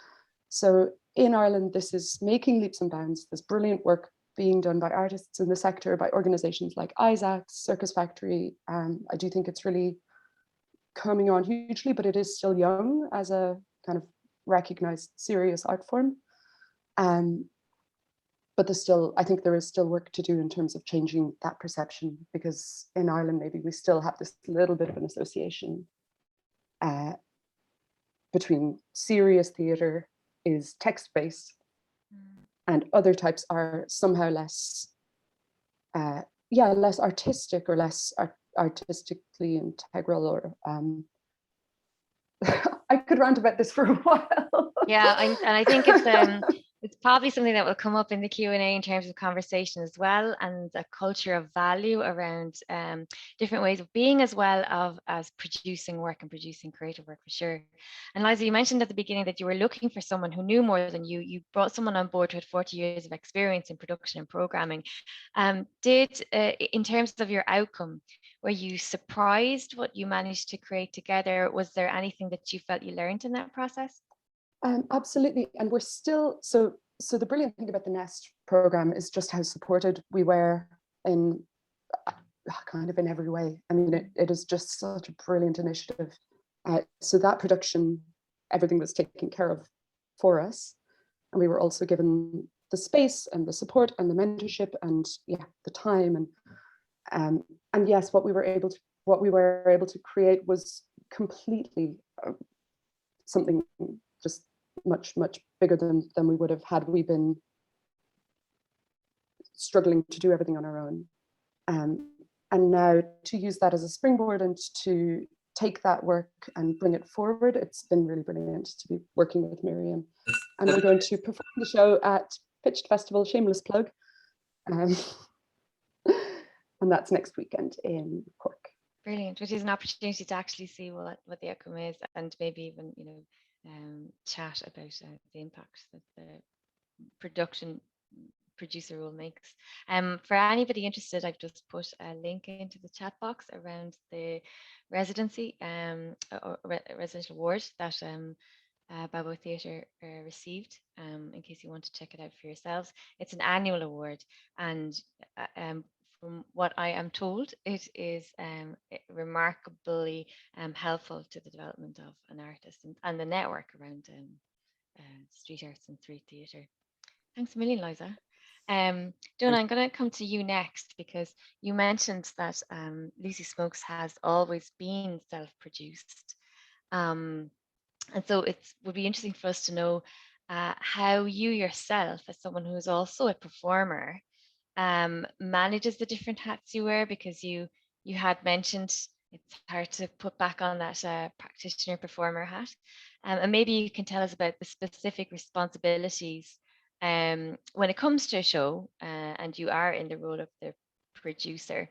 So in Ireland, this is making leaps and bounds. There's brilliant work being done by artists in the sector, by organizations like ISACS, Circus Factory. I do think it's really coming on hugely, but it is still young as a kind of recognized serious art form. But I think there is still work to do in terms of changing that perception, because in Ireland, maybe we still have this little bit of an association between serious theatre is text-based and other types are somehow less, less artistic or less artistically integral, or I could rant about this for a while. Yeah, and I think it's probably something that will come up in the Q&A in terms of conversation as well, and a culture of value around different ways of being, as well as producing work and producing creative work, for sure. And Liza, you mentioned at the beginning that you were looking for someone who knew more than you. You brought someone on board who had 40 years of experience in production and programming. In terms of your outcome, were you surprised what you managed to create together? Was there anything that you felt you learned in that process? Absolutely, and we're still, so the brilliant thing about the NEST program is just how supported we were in kind of in every way. I mean, it is just such a brilliant initiative. So that production, everything was taken care of for us, and we were also given the space and the support and the mentorship and the time, and yes, what we were able to create was completely something just much bigger than we would have had we been struggling to do everything on our own. And now to use that as a springboard and to take that work and bring it forward, it's been really brilliant to be working with Miriam. And we're going to perform the show at Pitched Festival, shameless plug. And that's next weekend in Cork. Brilliant, which is an opportunity to actually see what the outcome is, and maybe even chat about the impact that the producer role makes. For anybody interested, I've just put a link into the chat box around the residency or residential award that Babo Theatre received, in case you want to check it out for yourselves. It's an annual award, and from what I am told, it is remarkably helpful to the development of an artist and the network around street arts and street theatre. Thanks a million, Liza. Jonah, I'm going to come to you next, because you mentioned that Lucy Smokes has always been self-produced. And so it would be interesting for us to know how you yourself, as someone who is also a performer, manages the different hats you wear, because you had mentioned it's hard to put back on that practitioner performer hat, and maybe you can tell us about the specific responsibilities when it comes to a show and you are in the role of the producer.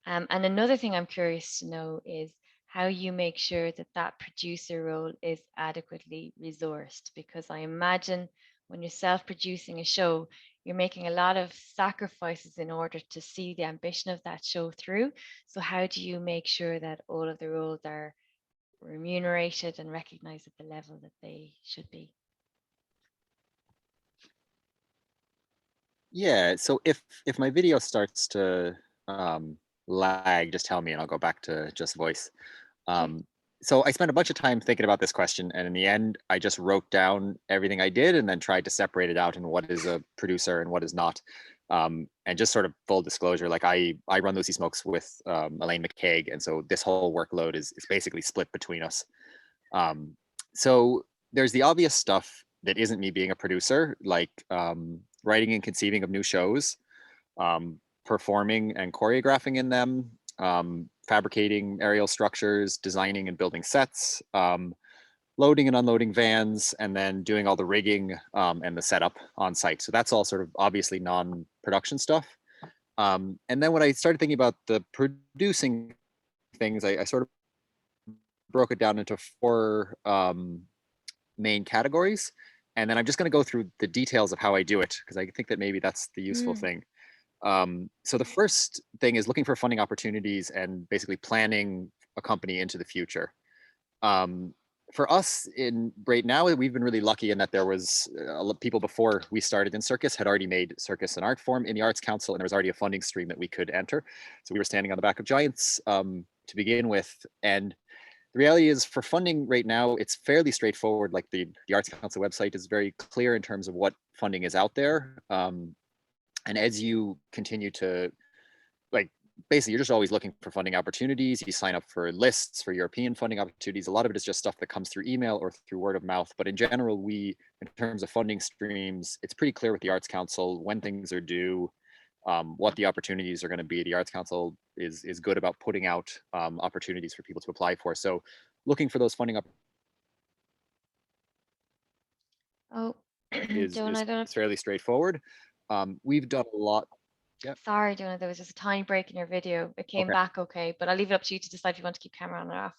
And another thing I'm curious to know is how you make sure that that producer role is adequately resourced, because I imagine when you're self-producing a show, you're making a lot of sacrifices in order to see the ambition of that show through. So how do you make sure that all of the roles are remunerated and recognized at the level that they should be? Yeah, so if my video starts to lag, just tell me and I'll go back to just voice. Um, so I spent a bunch of time thinking about this question, and in the end, I just wrote down everything I did and then tried to separate it out and what is a producer and what is not. And just sort of full disclosure, like I run Lucy Smokes with Elaine McCaig, and so this whole workload is basically split between us. So there's the obvious stuff that isn't me being a producer, like writing and conceiving of new shows, performing and choreographing in them, fabricating aerial structures, designing and building sets, loading and unloading vans, and then doing all the rigging and the setup on site. So that's all sort of obviously non-production stuff. And then when I started thinking about the producing things, I sort of broke it down into 4 main categories. And then I'm just going to go through the details of how I do it, because I think that maybe that's the useful thing. So the first thing is looking for funding opportunities and basically planning a company into the future. For us right now, we've been really lucky in that there was people before we started in Circus had already made Circus an art form in the Arts Council, and there was already a funding stream that we could enter. So we were standing on the back of giants to begin with. And the reality is, for funding right now, it's fairly straightforward. Like the Arts Council website is very clear in terms of what funding is out there. And as you continue to, like, basically, you're just always looking for funding opportunities. You sign up for lists for European funding opportunities. A lot of it is just stuff that comes through email or through word of mouth. But in general, in terms of funding streams, it's pretty clear with the Arts Council when things are due, what the opportunities are going to be. The Arts Council is good about putting out opportunities for people to apply for. So looking for those funding is fairly straightforward. We've done a lot. Yep. Sorry, Jonah, there was just a tiny break in your video. It came back okay, but I'll leave it up to you to decide if you want to keep camera on or off.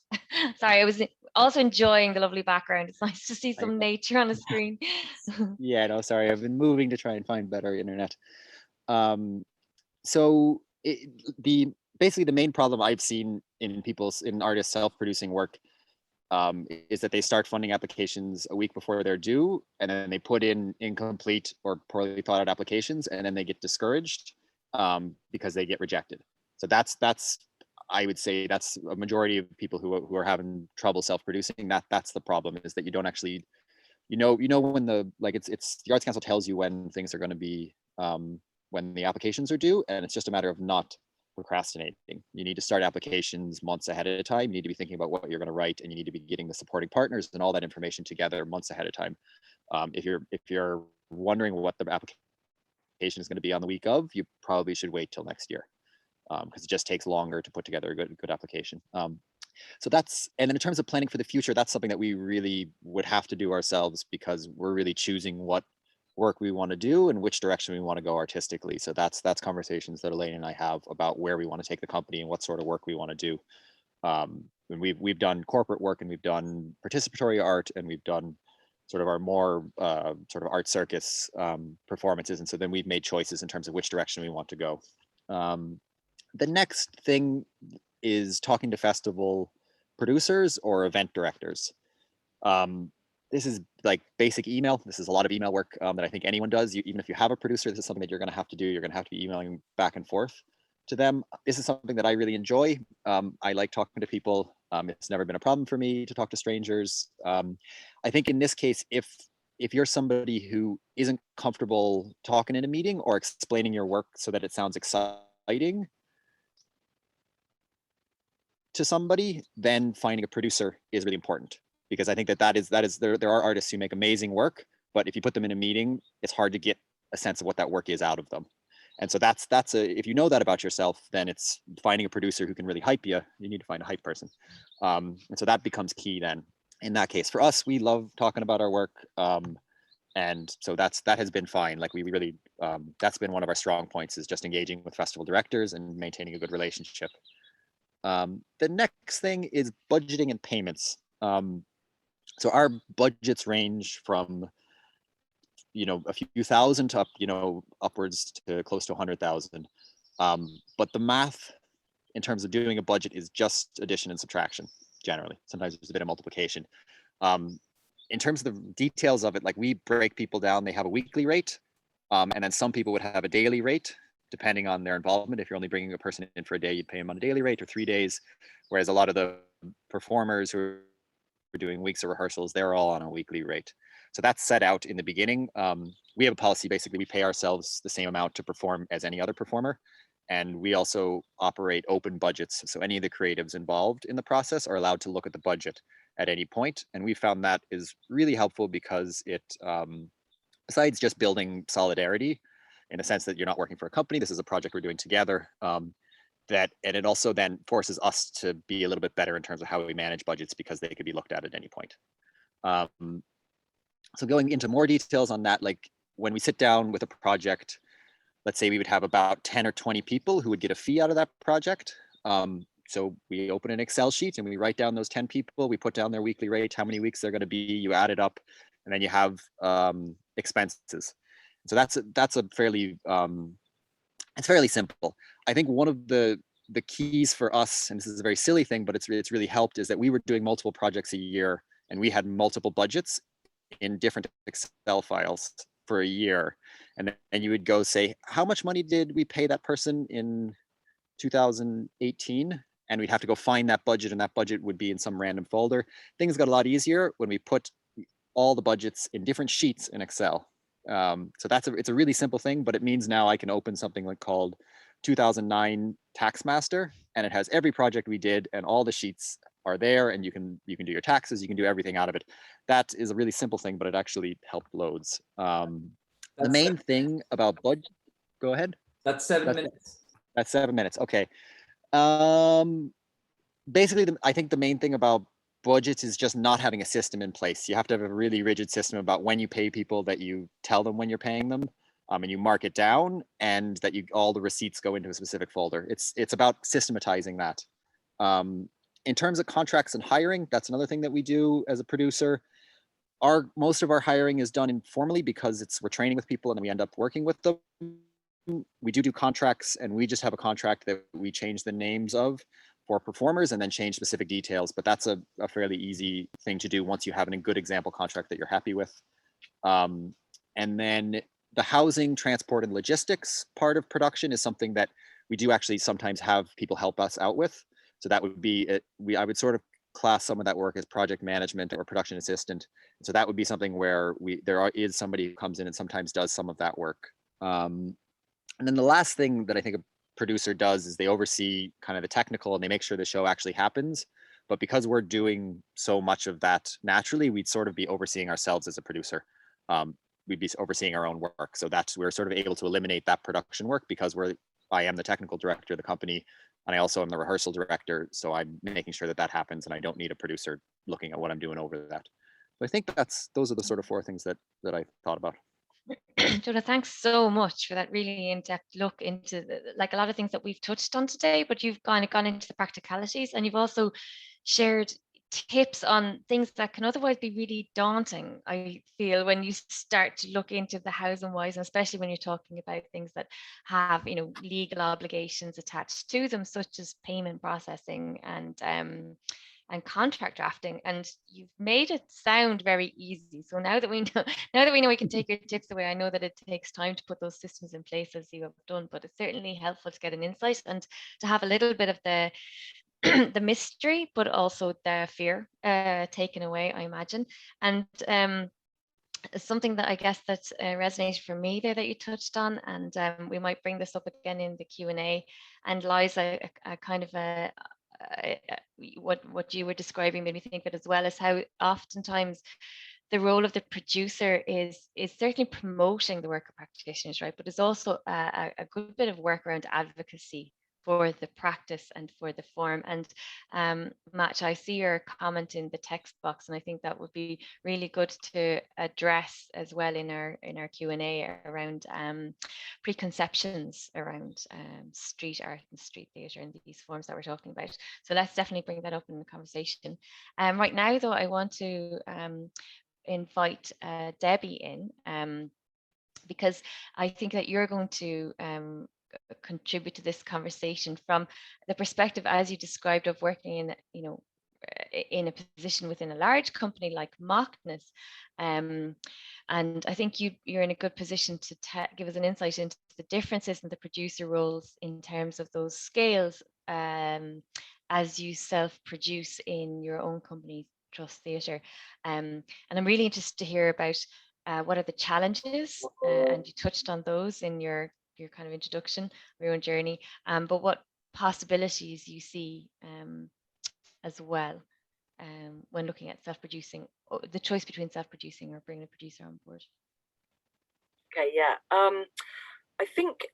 Sorry, I was also enjoying the lovely background. It's nice to see some nature on the screen. Yeah, no, sorry. I've been moving to try and find better internet. So basically the main problem I've seen in artists self-producing work is that they start funding applications a week before they're due, and then they put in incomplete or poorly thought out applications, and then they get discouraged because they get rejected. So that's I would say that's a majority of people who are having trouble self-producing. That's the problem, is that you don't actually, when the Arts Council tells you when things are going to be when the applications are due, and it's just a matter of not procrastinating. You need to start applications months ahead of time. You need to be thinking about what you're going to write, and you need to be getting the supporting partners and all that information together months ahead of time. If you're wondering what the application is going to be on the week of, you probably should wait till next year, because it just takes longer to put together a good application. So and then in terms of planning for the future, that's something that we really would have to do ourselves, because we're really choosing what work we want to do and which direction we want to go artistically. So that's conversations that Elaine and I have about where we want to take the company and what sort of work we want to do. And we've done corporate work, and we've done participatory art, and we've done sort of our more sort of art circus performances. And so then we've made choices in terms of which direction we want to go. The next thing is talking to festival producers or event directors. This is like basic email. This is a lot of email work that I think anyone does. Even if you have a producer, this is something that you're going to have to do. You're going to have to be emailing back and forth to them. This is something that I really enjoy. I like talking to people. It's never been a problem for me to talk to strangers. I think in this case, if you're somebody who isn't comfortable talking in a meeting or explaining your work so that it sounds exciting to somebody, then finding a producer is really important. Because I think that is there are artists who make amazing work, but if you put them in a meeting, it's hard to get a sense of what that work is out of them. And so if you know that about yourself, then it's finding a producer who can really hype you. You need to find a hype person. And so that becomes key then. In that case, for us, we love talking about our work. And so that has been fine. Like we really, that's been one of our strong points, is just engaging with festival directors and maintaining a good relationship. The next thing is budgeting and payments. So our budgets range from, a few thousand to upwards to close to 100,000. But the math in terms of doing a budget is just addition and subtraction generally. Sometimes there's a bit of multiplication. In terms of the details of it, like we break people down. They have a weekly rate, And then some people would have a daily rate, depending on their involvement. If you're only bringing a person in for a day, you'd pay them on a daily rate or 3 days. Whereas a lot of the performers who are doing weeks of rehearsals, they're all on a weekly rate. So that's set out in the beginning. We have a policy, basically, we pay ourselves the same amount to perform as any other performer. And we also operate open budgets. So any of the creatives involved in the process are allowed to look at the budget at any point. And we found that is really helpful because it, besides just building solidarity in a sense that you're not working for a company, this is a project we're doing together, and it also then forces us to be a little bit better in terms of how we manage budgets because they could be looked at any point. So going into more details on that, like when we sit down with a project, let's say we would have about 10 or 20 people who would get a fee out of that project. So we open an Excel sheet and we write down those 10 people, we put down their weekly rate, how many weeks they're going to be, you add it up, and then you have expenses. So that's a fairly, it's fairly simple. I think one of the keys for us, and this is a very silly thing, but it's really helped, is that we were doing multiple projects a year and we had multiple budgets in different Excel files for a year. And then you would go say, how much money did we pay that person in 2018? And we'd have to go find that budget, and that budget would be in some random folder. Things got a lot easier when we put all the budgets in different sheets in Excel. So it's a really simple thing, but it means now I can open something like called 2009 Taxmaster, and it has every project we did and all the sheets are there, and you can do your taxes, you can do everything out of it. That is a really simple thing, but it actually helped loads. The main thing about budget, go ahead. That's 7 minutes. That's 7 minutes. Okay. Basically, I think the main thing about budgets is just not having a system in place. You have to have a really rigid system about when you pay people, that you tell them when you're paying them, and you mark it down, and that all the receipts go into a specific folder. It's about systematizing that. In terms of contracts and hiring, that's another thing that we do as a producer. Most of our hiring is done informally because we're training with people and then we end up working with them. We do contracts, and we just have a contract that we change the names of for performers and then change specific details. But that's a fairly easy thing to do once you have a good example contract that you're happy with. And then the housing, transport, and logistics part of production is something that we do actually sometimes have people help us out with. So that would be it. I would sort of class some of that work as project management or production assistant. So that would be something where there is somebody who comes in and sometimes does some of that work. And then the last thing that I think a producer does is they oversee kind of the technical, and they make sure the show actually happens. But because we're doing so much of that naturally, we'd sort of be overseeing ourselves as a producer. We'd be overseeing our own work. So we're sort of able to eliminate that production work because I am the technical director of the company, and I also am the rehearsal director. So I'm making sure that happens, and I don't need a producer looking at what I'm doing over that. So I think those are the sort of 4 things that I thought about. Jonah, thanks so much for that really in-depth look into like a lot of things that we've touched on today, but you've kind of gone into the practicalities, and you've also shared tips on things that can otherwise be really daunting, I feel, when you start to look into the housing wise, and especially when you're talking about things that have, legal obligations attached to them, such as payment processing and contract drafting. And you've made it sound very easy. So now that we know we can take your tips away, I know that it takes time to put those systems in place as you have done, but it's certainly helpful to get an insight and to have a little bit of the the mystery, but also the fear taken away, I imagine. And something that I guess that resonated for me there that you touched on, and we might bring this up again in the Q&A. And Liza, kind of what you were describing made me think of it as well, as how oftentimes the role of the producer is certainly promoting the work of practitioners, right? But it's also a good bit of work around advocacy for the practice and for the form. And Matt, I see your comment in the text box, and I think that would be really good to address as well in our Q&A around preconceptions around street art and street theatre and these forms that we're talking about. So let's definitely bring that up in the conversation. Right now, though, I want to invite Debbie in because I think that you're going to contribute to this conversation from the perspective, as you described, of working in in a position within a large company like Mockeravy. And I think you're in a good position to give us an insight into the differences in the producer roles in terms of those scales as you self-produce in your own company, Trust Theatre. And I'm really interested to hear about what are the challenges, and you touched on those in your kind of introduction, your own journey, but what possibilities you see as well when looking at self-producing, the choice between self-producing or bringing a producer on board. Okay, yeah. I think,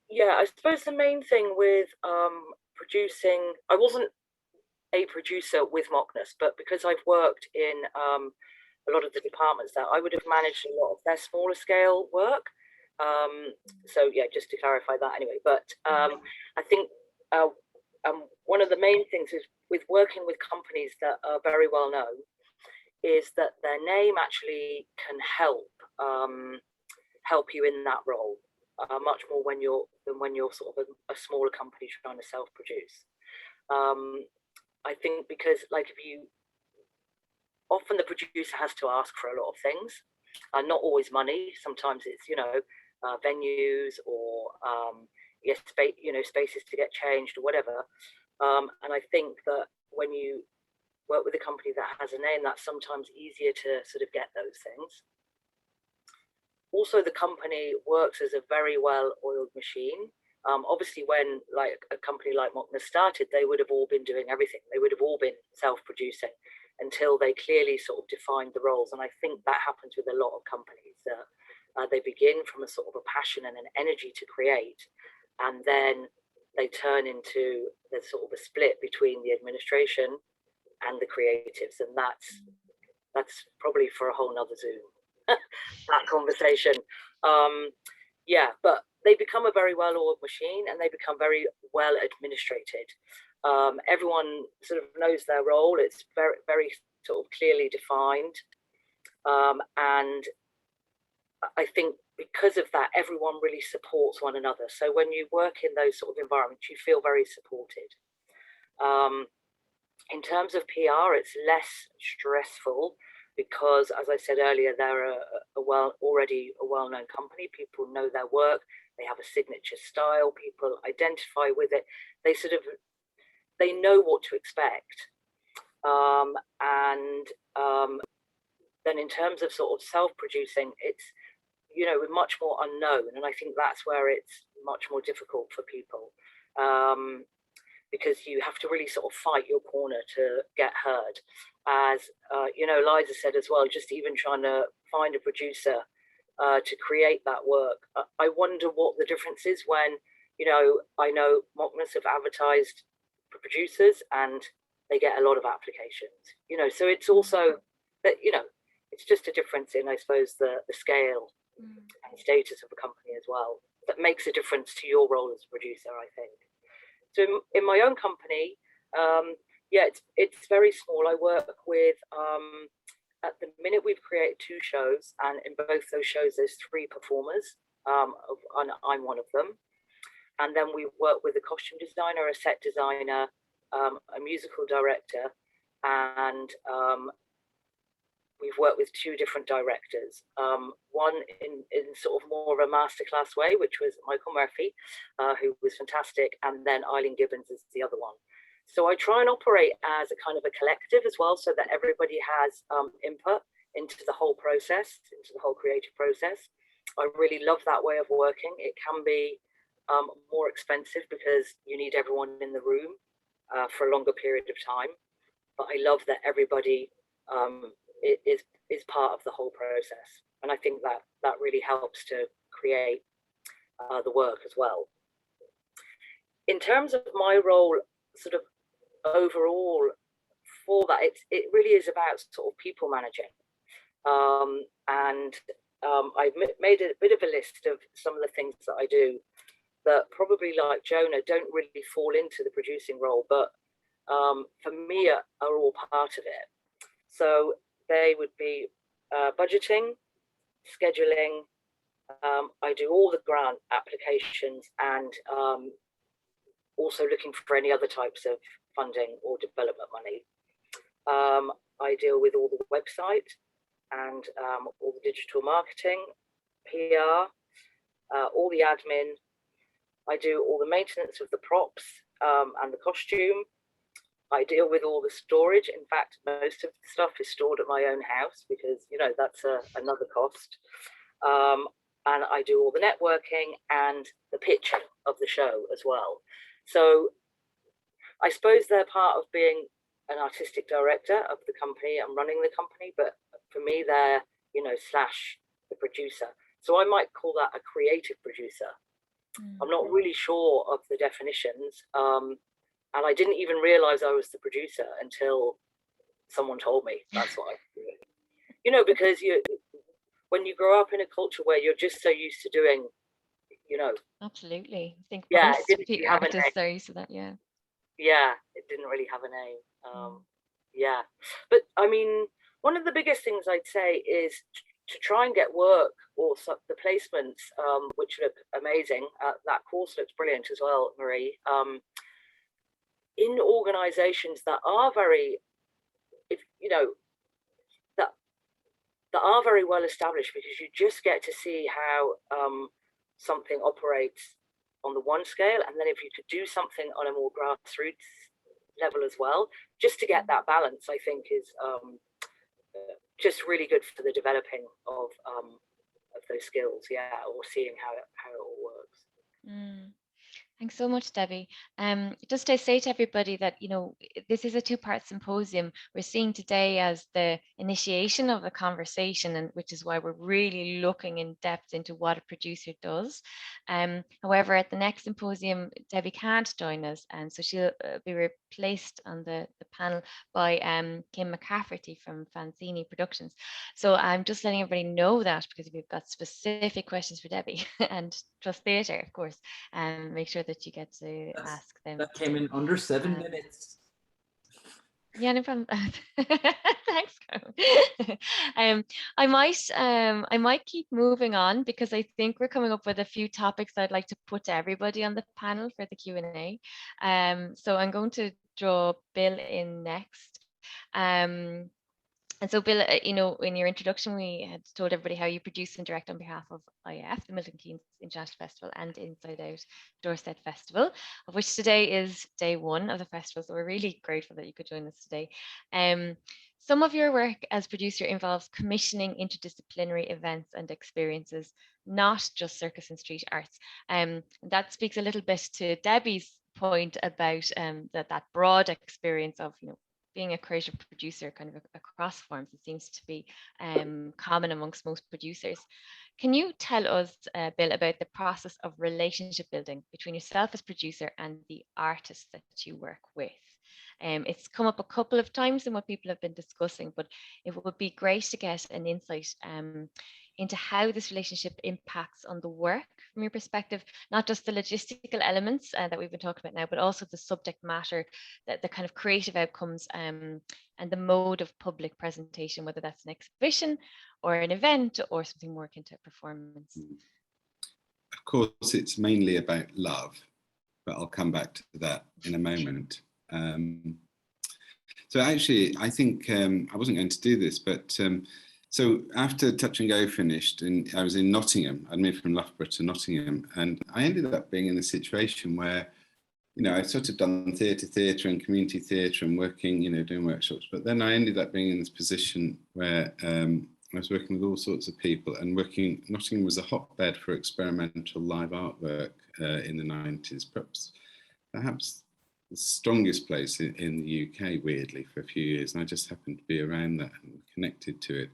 yeah, I suppose the main thing with producing, I wasn't a producer with Mockeravy, but because I've worked in a lot of the departments there, I would have managed a lot of their smaller scale work. So yeah, just to clarify that anyway. But I think one of the main things is with working with companies that are very well known is that their name actually can help you in that role much more when you're sort of a smaller company trying to self-produce. I think because like often the producer has to ask for a lot of things, not always money. Sometimes it's venues or spaces to get changed or whatever. And I think that when you work with a company that has a name, that's sometimes easier to sort of get those things. Also, the company works as a very well-oiled machine. Obviously, when like a company like Mockeravy started, they would have all been doing everything. They would have all been self-producing until they clearly sort of defined the roles. And I think that happens with a lot of companies. They begin from a sort of a passion and an energy to create, and then they turn into the sort of a split between the administration and the creatives, and that's probably for a whole nother Zoom. That conversation. Yeah, but they become a very well-oiled machine and they become very well administrated. Everyone sort of knows their role. It's very, very sort of clearly defined. And I think because of that, everyone really supports one another. So when you work in those sort of environments, you feel very supported. In terms of PR, it's less stressful because, as I said earlier, they're already a well-known company. People know their work. They have a signature style. People identify with it. They know what to expect. Then in terms of sort of self-producing, it's much more unknown, and I think that's where it's much more difficult for people, because you have to really sort of fight your corner to get heard. As Liza said as well, just even trying to find a producer to create that work. I wonder what the difference is when, I know Mockeravy have advertised for producers and they get a lot of applications, so it's also that, it's just a difference in, I suppose, the scale and status of a company as well that makes a difference to your role as a producer, I think. So in my own company, it's very small. I work with, at the minute we've created 2 shows, and in both those shows there's 3 performers, and I'm one of them. And then we work with a costume designer, a set designer, a musical director, and we've worked with 2 different directors. One in sort of more of a masterclass way, which was Michael Murphy, who was fantastic, and then Eileen Gibbons is the other one. So I try and operate as a kind of a collective as well, so that everybody has input into the whole process, into the whole creative process. I really love that way of working. It can be more expensive because you need everyone in the room for a longer period of time. But I love that everybody is part of the whole process, and I think that really helps to create the work as well. In terms of my role, sort of overall for that, it really is about sort of people managing, and I've made a bit of a list of some of the things that I do that probably, like Jonah, don't really fall into the producing role, but for me are all part of it. So they would be budgeting, scheduling. I do all the grant applications, and also looking for any other types of funding or development money. I deal with all the website and all the digital marketing, PR, all the admin. I do all the maintenance of the props and the costume. I deal with all the storage. In fact, most of the stuff is stored at my own house because, you know, that's another cost. And I do all the networking and the pitching of the show as well. So I suppose they're part of being an artistic director of the company and running the company, but for me, they're, you know, slash the producer. So I might call that a creative producer. I'm not really sure of the definitions. And I didn't even realize I was the producer until someone told me. That's what I do. You know, because when you grow up in a culture where you're just so used to doing, you know. Absolutely. I think yeah, most artists are used to that, yeah. Yeah, it didn't really have a name. Yeah, but I mean, one of the biggest things I'd say is to try and get work or the placements, which look amazing. That course looks brilliant as well, Marie. In organisations that are very, that are very well established, because you just get to see how something operates on the one scale, and then if you could do something on a more grassroots level as well, just to get that balance, I think is just really good for the developing of those skills, yeah, or seeing how it all works. Thanks so much, Debbie. Just to say to everybody that, you know, this is a two-part symposium. We're seeing today as the initiation of the conversation, and which is why we're really looking in depth into what a producer does. However, at the next symposium, Debbie can't join us, and so she'll be replaced on the panel by Kim McCafferty from Fanzini Productions. So I'm just letting everybody know that, because if you've got specific questions for Debbie and Trust Theatre, of course, make sure that you get to ask them. That came in under 7 minutes. Yeah, no problem. Thanks, Carol. I might keep moving on, because I think we're coming up with a few topics I'd like to put to everybody on the panel for the Q&A. So I'm going to draw Bill in next. And so, Bill, you know, in your introduction, we had told everybody how you produce and direct on behalf of IF, the Milton Keynes International Festival, and Inside Out Dorset Festival, of which today is day one of the festival. So we're really grateful that you could join us today. Some of your work as producer involves commissioning interdisciplinary events and experiences, not just circus and street arts. That speaks a little bit to Debbie's point about that broad experience of, you know, being a creative producer kind of across forms. It seems to be common amongst most producers. Can you tell us, Bill, about the process of relationship building between yourself as producer and the artists that you work with? It's come up a couple of times in what people have been discussing, but it would be great to get an insight into how this relationship impacts on the work from your perspective, not just the logistical elements that we've been talking about now, but also the subject matter, the kind of creative outcomes and the mode of public presentation, whether that's an exhibition or an event or something more akin to a performance. Of course, it's mainly about love, but I'll come back to that in a moment. So actually, I think I wasn't going to do this, but so after Touch and Go finished, and I was in Nottingham. I'd moved from Loughborough to Nottingham, and I ended up being in a situation where, you know, I'd sort of done theatre and community theatre and working, you know, doing workshops. But then I ended up being in this position where I was working with all sorts of people, and Nottingham was a hotbed for experimental live artwork in the 90s, perhaps the strongest place in the UK, weirdly, for a few years. And I just happened to be around that and connected to it.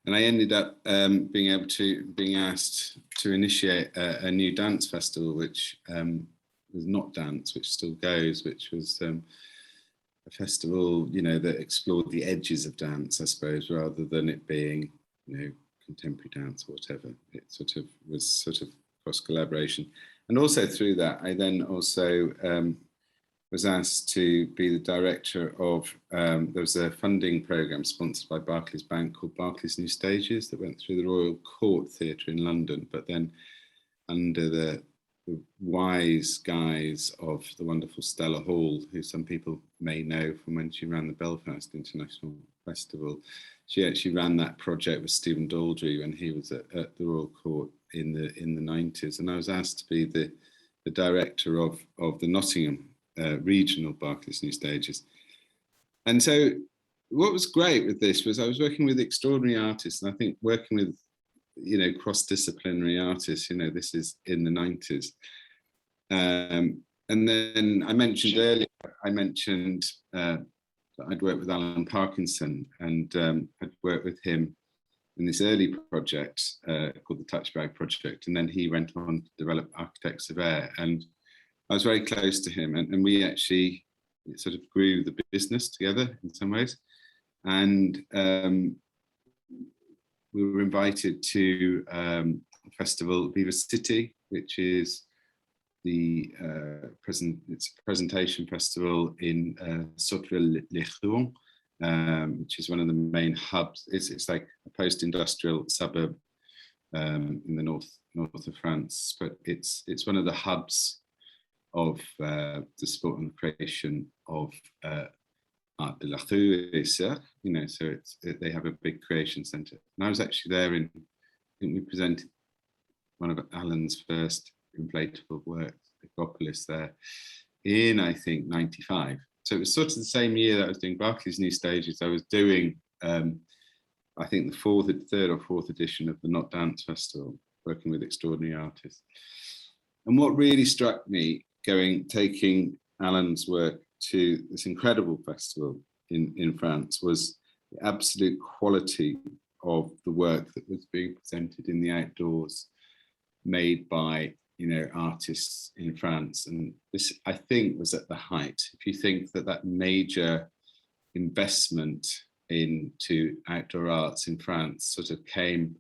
And I ended up being asked to initiate a new dance festival, which was not dance, which still goes, which was a festival, you know, that explored the edges of dance, I suppose, rather than it being, you know, contemporary dance or whatever. It was cross collaboration. And also through that, I then also was asked to be the director of, there was a funding programme sponsored by Barclays Bank called Barclays New Stages that went through the Royal Court Theatre in London, but then under the the wise guys of the wonderful Stella Hall, who some people may know from when she ran the Belfast International Festival. She actually ran that project with Stephen Daldry when he was at the Royal Court in the 90s, and I was asked to be the director of the Nottingham regional Barclays New Stages. And so what was great with this was I was working with extraordinary artists, and I think working with, you know, cross-disciplinary artists, you know, this is in the 90s. And then I mentioned earlier, that I'd worked with Alan Parkinson, and I'd worked with him in this early project called the Touchbag Project. And then he went on to develop Architects of Air. And I was very close to him, and we actually sort of grew the business together in some ways. And we were invited to a festival, Viva City, which is the it's a presentation festival in Sautrey-les-Rouen, which is one of the main hubs. It's like a post-industrial suburb in the north of France, but it's one of the hubs of the support and creation of Art de la Rue et Cirque, you know, so they have a big creation centre. And I was actually there I think we presented one of Alan's first inflatable works, Acropolis, there in, I think, 95. So it was sort of the same year that I was doing Barclays New Stages. I was doing, I think, the third or fourth edition of the Not Dance Festival, working with extraordinary artists. And what really struck me taking Alan's work to this incredible festival in France was the absolute quality of the work that was being presented in the outdoors, made by, you know, artists in France. And this, I think, was at the height. If you think that major investment into outdoor arts in France sort of came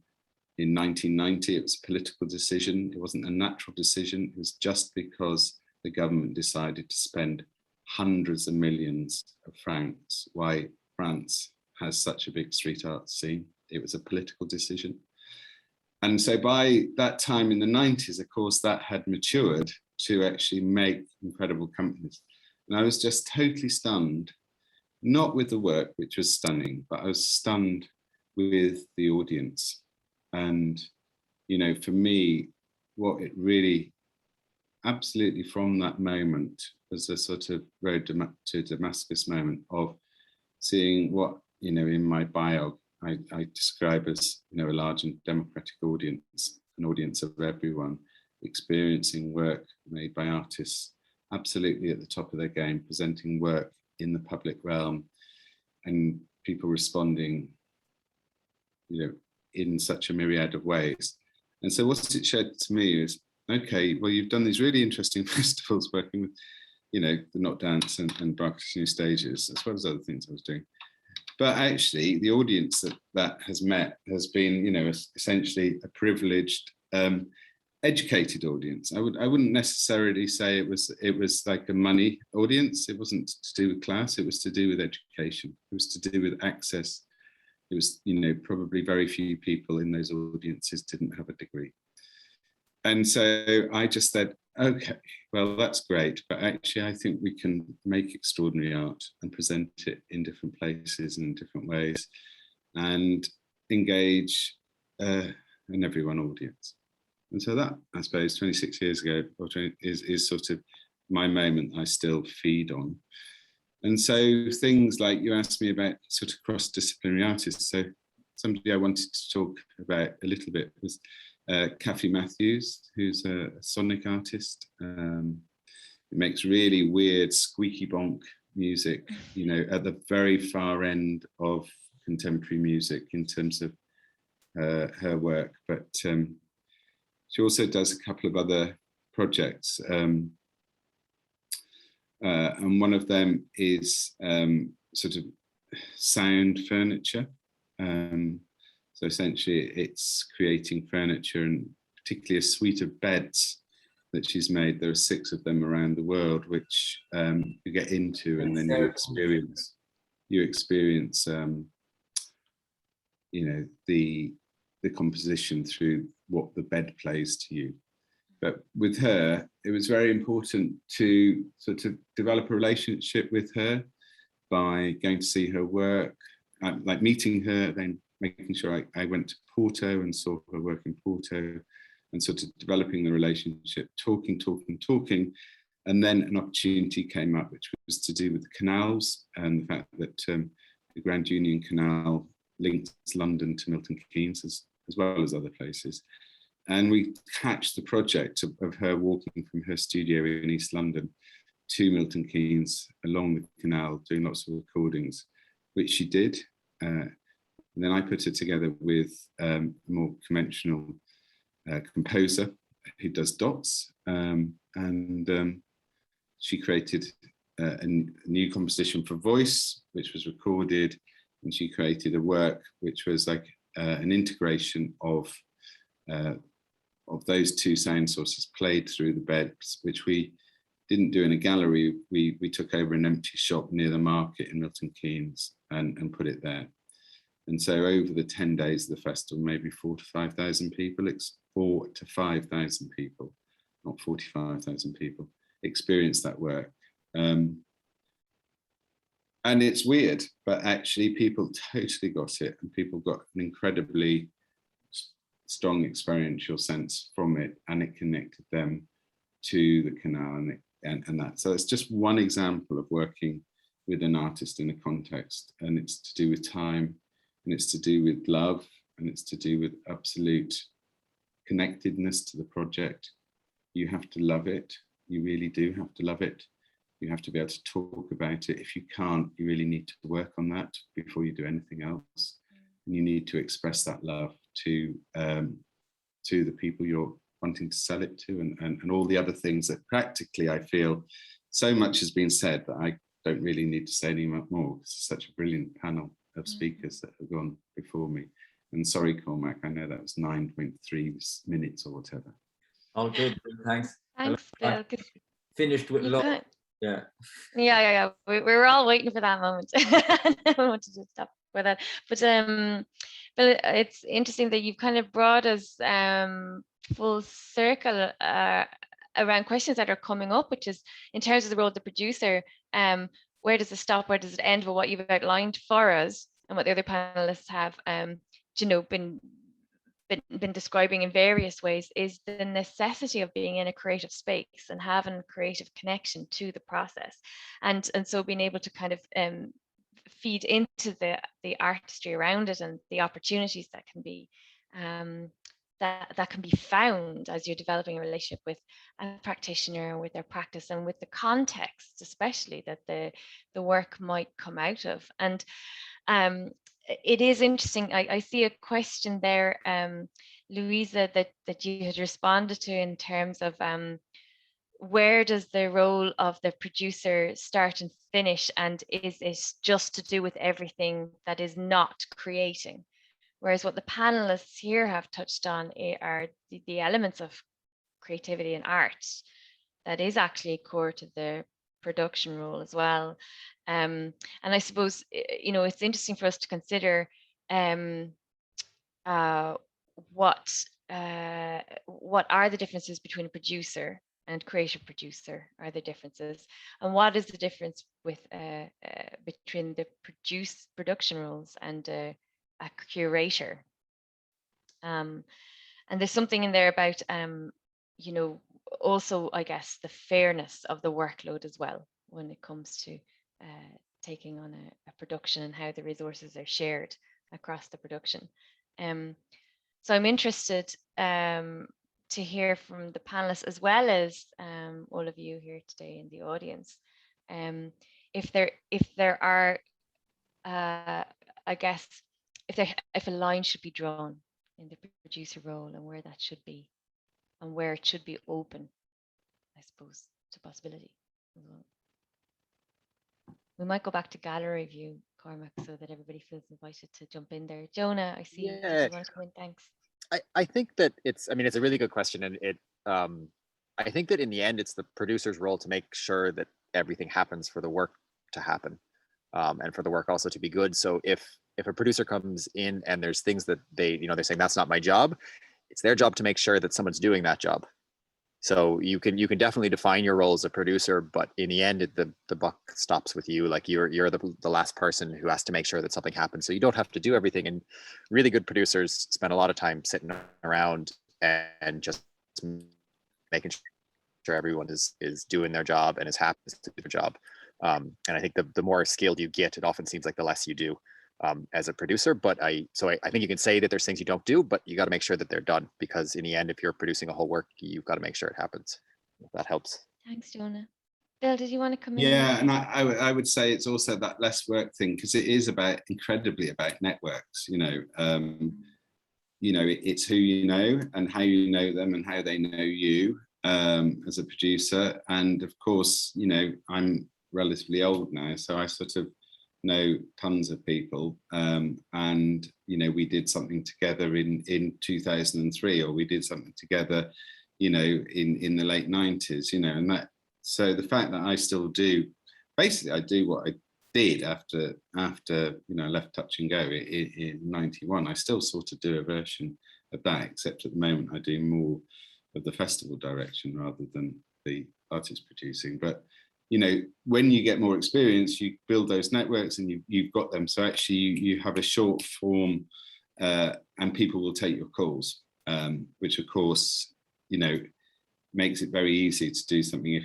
in 1990, it was a political decision. It wasn't a natural decision. It was just because the government decided to spend hundreds of millions of francs why France has such a big street art scene. It was a political decision. And so by that time in the 90s, of course, that had matured to actually make incredible companies. And I was just totally stunned, not with the work, which was stunning, but I was stunned with the audience. And, you know, for me, what it really, absolutely from that moment, was a sort of road to Damascus moment of seeing what, you know, in my bio, I describe as, you know, a large and democratic audience, an audience of everyone, experiencing work made by artists absolutely at the top of their game, presenting work in the public realm, and people responding, you know, in such a myriad of ways. And so what it showed to me is, okay, well, you've done these really interesting festivals working with, you know, the Not Dance and Barclays New Stages, as well as other things I was doing. But actually, the audience that has met has been, you know, essentially a privileged, educated audience. I wouldn't necessarily say it was like a money audience. It wasn't to do with class. It was to do with education. It was to do with access. It was, you know, probably very few people in those audiences didn't have a degree. And so I just said, okay, well, that's great, but actually I think we can make extraordinary art and present it in different places and in different ways and engage an everyone audience. And so that, I suppose, 26 years ago, is sort of my moment I still feed on. And so things like you asked me about sort of cross-disciplinary artists. So somebody I wanted to talk about a little bit was Kathy Matthews, who's a sonic artist. It makes really weird squeaky bonk music, you know, at the very far end of contemporary music in terms of her work. But she also does a couple of other projects. And one of them is sort of sound furniture. So essentially it's creating furniture, and particularly a suite of beds that she's made. There are 6 of them around the world, which you get into, and then you experience, you know, the composition through what the bed plays to you. But with her, it was very important to sort of develop a relationship with her by going to see her work, like meeting her, then making sure I went to Porto and saw her work in Porto, and sort of developing the relationship, talking. And then an opportunity came up, which was to do with the canals and the fact that the Grand Union Canal links London to Milton Keynes as well as other places. And we hatched the project of her walking from her studio in East London to Milton Keynes along the canal, doing lots of recordings, which she did. And then I put her together with a more conventional composer who does dots. She created a new composition for voice, which was recorded, and she created a work which was like an integration of those two sound sources played through the beds, which we didn't do in a gallery. We took over an empty shop near the market in Milton Keynes and put it there. And so over the 10 days of the festival, maybe 4,000 to 5,000 people, 4,000 to 5,000 people, not 45,000 people, experienced that work. And it's weird, but actually people totally got it, and people got an incredibly strong experiential sense from it, and it connected them to the canal and that. So it's just one example of working with an artist in a context, and it's to do with time, and it's to do with love, and it's to do with absolute connectedness to the project. You have to love it. You really do have to love it. You have to be able to talk about it. If you can't, you really need to work on that before you do anything else. And you need to express that love to the people you're wanting to sell it to, and all the other things that practically I feel so much has been said that I don't really need to say any more. It's such a brilliant panel of speakers that have gone before me. And sorry, Cormac, I know that was 9.3 minutes or whatever. All good, thanks. Thanks, Bill. Finished with love. Yeah. We were all waiting for that moment. I wanted to stop with that, but it's interesting that you've kind of brought us full circle around questions that are coming up, which is in terms of the role of the producer. Where does it stop? Where does it end? With what you've outlined for us and what the other panelists have, been describing in various ways, is the necessity of being in a creative space and having a creative connection to the process, and so being able to kind of feed into the artistry around it and the opportunities that can be that can be found as you're developing a relationship with a practitioner, with their practice, and with the context especially that the work might come out of. And it is interesting. I see a question there, Louisa, that you had responded to in terms of where does the role of the producer start and finish, and is it just to do with everything that is not creating? Whereas what the panelists here have touched on are the elements of creativity and art that is actually core to the production role as well. And I suppose, it's interesting for us to consider what are the differences between a producer and creative producer? Are there differences? And what is the difference with between the production roles and a curator? And there's something in there about also, I guess, the fairness of the workload as well when it comes to taking on a production and how the resources are shared across the production. So I'm interested to hear from the panelists, as well as all of you here today in the audience, if there are, I guess, if a line should be drawn in the producer role, and where that should be, and where it should be open, I suppose, to possibility as well. We might go back to gallery view, Cormac, so that everybody feels invited to jump in there. Jonah, I see you want to come in. Thanks. I think that it's a really good question, and I think that in the end it's the producer's role to make sure that everything happens for the work to happen, and for the work also to be good. So if a producer comes in and there's things that they're saying that's not my job, it's their job to make sure that someone's doing that job. So you can definitely define your role as a producer, but in the end, the buck stops with you. Like you're the last person who has to make sure that something happens. So you don't have to do everything. And really good producers spend a lot of time sitting around and just making sure everyone is doing their job and is happy to do their job. And I think the more skilled you get, it often seems like the less you do as a producer. But I think you can say that there's things you don't do, but you got to make sure that they're done, because in the end, if you're producing a whole work, you've got to make sure it happens. If that helps. Thanks, Jonah. Bill, did you want to come in? Yeah, and I would say it's also that less work thing, because it is incredibly about networks. It's who you know and how you know them and how they know you as a producer. And of course, I'm relatively old now, so I sort of know tons of people, and we did something together in 2003, or we did something together in the late 90s, and that, so the fact that I still do, basically I do what I did after I left Touch and Go in 91. I still sort of do a version of that, except at the moment I do more of the festival direction rather than the artist producing. But when you get more experience, you build those networks and you've got them. So actually you have a short form and people will take your calls, which of course, makes it very easy to do something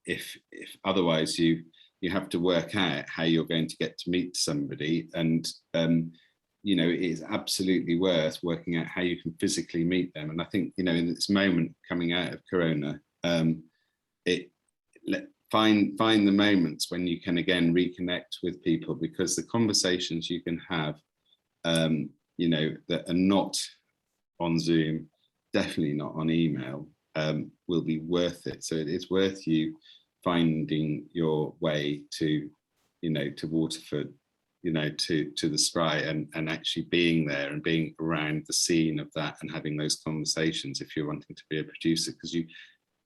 if otherwise you have to work out how you're going to get to meet somebody. And, it is absolutely worth working out how you can physically meet them. And I think, in this moment coming out of Corona, find the moments when you can again reconnect with people, because the conversations you can have, that are not on Zoom, definitely not on email, will be worth it. So it's worth you finding your way to Waterford, to the Spry, and actually being there and being around the scene of that and having those conversations if you're wanting to be a producer, because you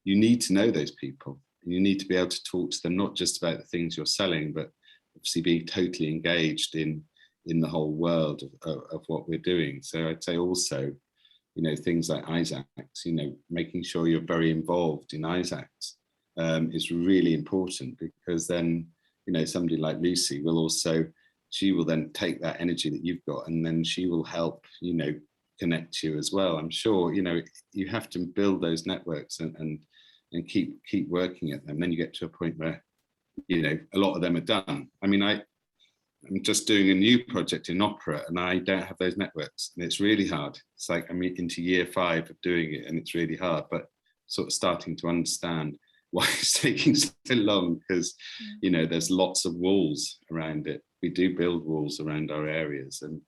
need to know those people. You need to be able to talk to them, not just about the things you're selling, but obviously being totally engaged in the whole world of what we're doing. So I'd say also, things like ISACS, making sure you're very involved in ISACS is really important, because then, somebody like Lucy she will then take that energy that you've got, and then she will help, connect you as well. I'm sure, you have to build those networks and keep working at them. Then you get to a point where, a lot of them are done. I mean, I'm just doing a new project in opera and I don't have those networks, and it's really hard. It's like I'm into year 5 of doing it and it's really hard, but sort of starting to understand why it's taking so long, because, there's lots of walls around it. We do build walls around our areas, and,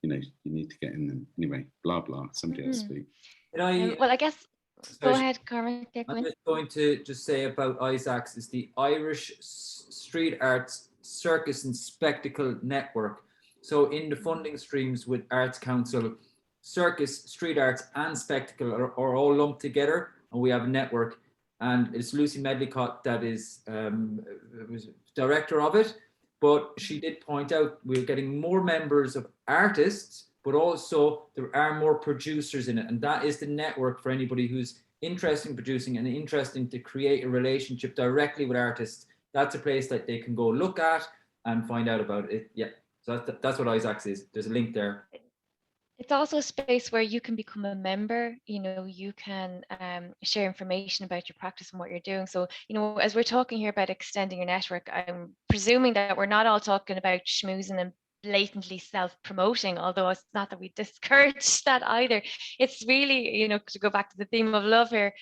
you need to get in them. Anyway, blah, blah, somebody else speak. Well, I guess, go ahead, Cormac. I'm just going to just say about ISACS is the Irish Street Arts Circus and Spectacle Network. So in the funding streams with Arts Council, Circus, Street Arts and Spectacle are all lumped together, and we have a network. And it's Lucy Medlicott that is director of it. But she did point out we're getting more members of artists, but also there are more producers in it. And that is the network for anybody who's interested in producing and interested to create a relationship directly with artists. That's a place that they can go look at and find out about it. Yeah, so that's what ISACS is. There's a link there. It's also a space where you can become a member. You can share information about your practice and what you're doing. So, as we're talking here about extending your network, I'm presuming that we're not all talking about schmoozing and blatantly self-promoting, although it's not that we discourage that either. It's really, to go back to the theme of love here,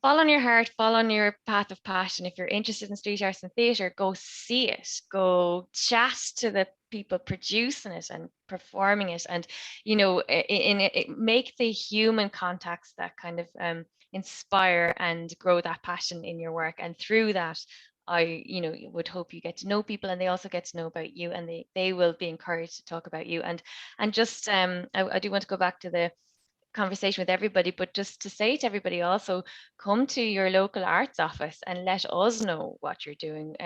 follow on your heart, follow on your path of passion. If you're interested in street arts and theatre, go see it, go chat to the people producing it and performing it, and make the human contacts that kind of inspire and grow that passion in your work. And through that, I would hope you get to know people, and they also get to know about you, and they will be encouraged to talk about you. And just I do want to go back to the conversation with everybody, but just to say to everybody also, come to your local arts office and let us know what you're doing.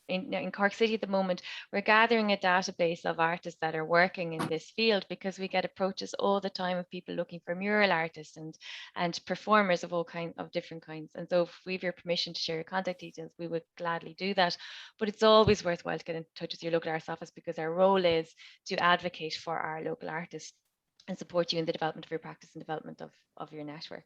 in Cork City at the moment, we're gathering a database of artists that are working in this field, because we get approaches all the time of people looking for mural artists and performers of different kinds. And so if we have your permission to share your contact details, we would gladly do that. But it's always worthwhile to get in touch with your local arts office, because our role is to advocate for our local artists and support you in the development of your practice and development of your network.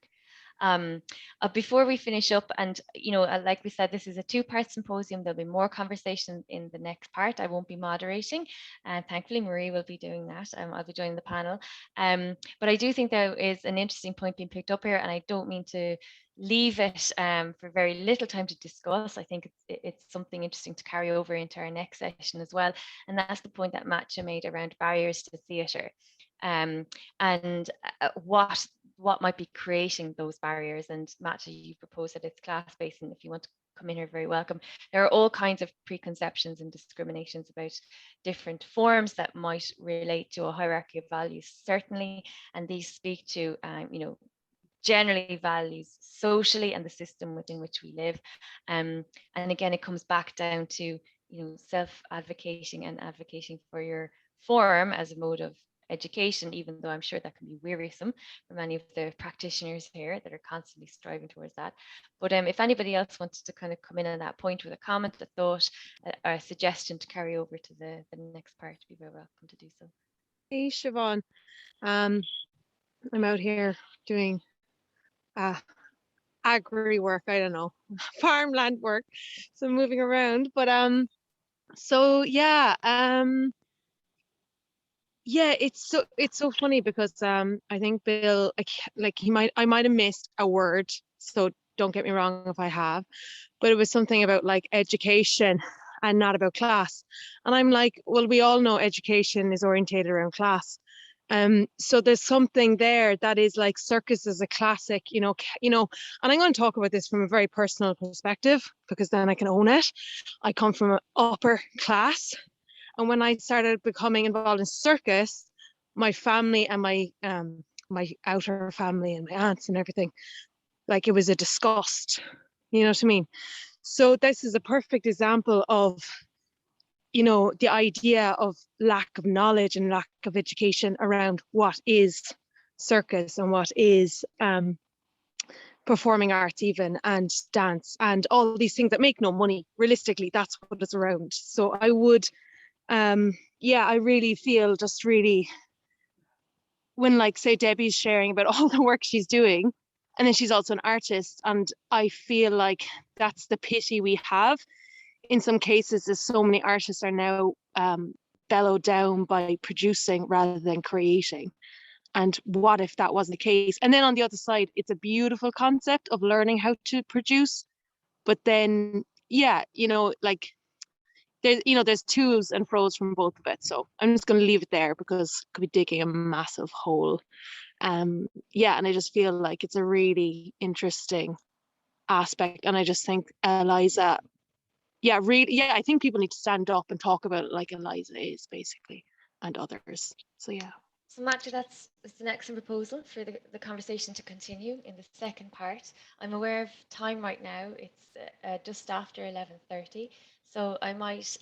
Before we finish up, and like we said, this is a two-part symposium. There'll be more conversation in the next part. I won't be moderating, and thankfully Marie will be doing that. I'll be joining the panel. But I do think there is an interesting point being picked up here, and I don't mean to leave it for very little time to discuss. I think it's something interesting to carry over into our next session as well, and that's the point that Matcha made around barriers to theatre, and what might be creating those barriers. And Matcha, you proposed that it's class-based, and if you want to come in here, very welcome. There are all kinds of preconceptions and discriminations about different forms that might relate to a hierarchy of values, certainly, and these speak to generally values socially and the system within which we live. And again, it comes back down to self-advocating and advocating for your form as a mode of education, even though I'm sure that can be wearisome for many of the practitioners here that are constantly striving towards that. But if anybody else wants to kind of come in on that point with a comment, a thought, a suggestion to carry over to the next part, be very welcome to do so. Hey Siobhan, I'm out here doing agri work, I don't know, farmland work, so I'm moving around, but yeah, it's so funny because I think Bill, I might have missed a word, so don't get me wrong if I have, but it was something about like education and not about class, and I'm like, well, we all know education is orientated around class. So there's something there that is like circus is a classic, and I'm going to talk about this from a very personal perspective, because then I can own it. I come from an upper class, and when I started becoming involved in circus, my family and my outer family and my aunts and everything, like it was a disgust, you know what I mean? So this is a perfect example of the idea of lack of knowledge and lack of education around what is circus and what is performing arts even, and dance and all these things that make no money. Realistically, that's what it's around. So I would, I really feel just really, when like say Debbie's sharing about all the work she's doing, and then she's also an artist, and I feel like that's the pity we have. In some cases, is so many artists are now bellowed down by producing rather than creating. And what if that wasn't the case? And then on the other side, it's a beautiful concept of learning how to produce. But then, there's to's and fro's from both of it. So I'm just going to leave it there because it could be digging a massive hole. And I just feel like it's a really interesting aspect. And I just think Liza, I think people need to stand up and talk about it like Eliza is, basically, and others. So yeah. So Matthew, that's an excellent proposal for the conversation to continue in the second part. I'm aware of time right now. It's just after 11:30. So I might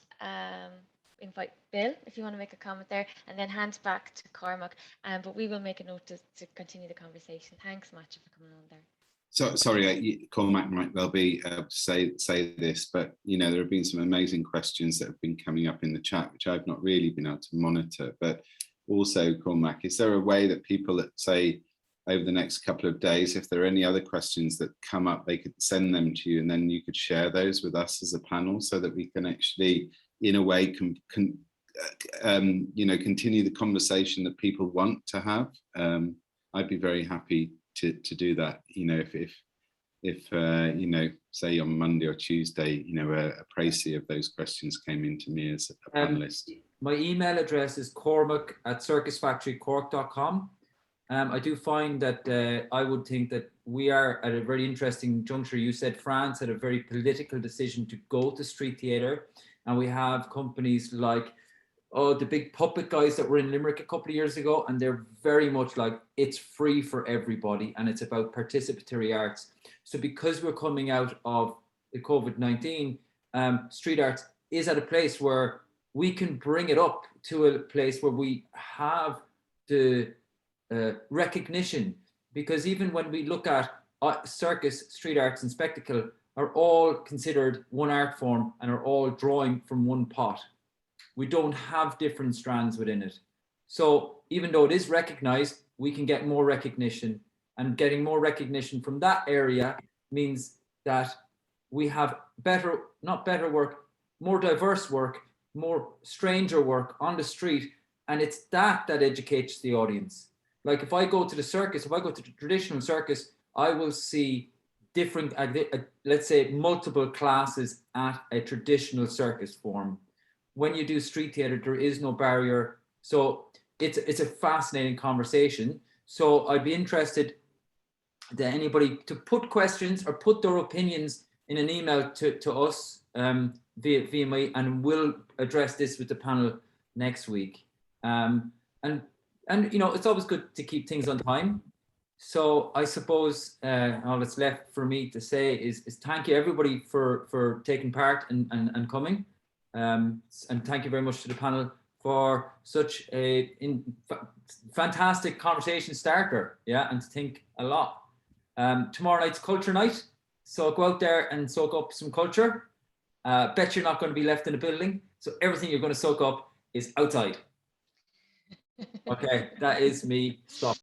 invite Bill, if you want to make a comment there, and then hand back to Cormac. But we will make a note to continue the conversation. Thanks, Matthew, for coming on there. So sorry, Cormac might well be able to say this, but there have been some amazing questions that have been coming up in the chat, which I've not really been able to monitor. But also, Cormac, is there a way that people that say over the next couple of days, if there are any other questions that come up, they could send them to you, and then you could share those with us as a panel, so that we can actually, in a way, continue the conversation that people want to have? I'd be very happy to do that, if say on Monday or Tuesday, a précis of those questions came into me as a panelist. My email address is cormac@circusfactorycork.com. I do find that I would think that we are at a very interesting juncture. You said France had a very political decision to go to street theatre, and we have companies like the big puppet guys that were in Limerick a couple of years ago, and they're very much like, it's free for everybody and it's about participatory arts. So because we're coming out of the COVID-19, street arts is at a place where we can bring it up to a place where we have the recognition, because even when we look at circus, street arts and spectacle are all considered one art form and are all drawing from one pot. We don't have different strands within it. So even though it is recognized, we can get more recognition, and getting more recognition from that area means that we have better, not better work, more diverse work, more stranger work on the street. And it's that educates the audience. Like if I go to the circus, if I go to the traditional circus, I will see different, let's say multiple classes at a traditional circus form. When you do street theater, there is no barrier. So it's a fascinating conversation. So I'd be interested to anybody to put questions or put their opinions in an email to us via me, and we'll address this with the panel next week. And you know, it's always good to keep things on time. So I suppose all that's left for me to say is thank you everybody for taking part and coming. And thank you very much to the panel for such a fantastic conversation starter. Yeah, and to think a lot. Tomorrow night's culture night. So go out there and soak up some culture. Bet you're not going to be left in the building. So everything you're going to soak up is outside. Okay, that is me. Stop.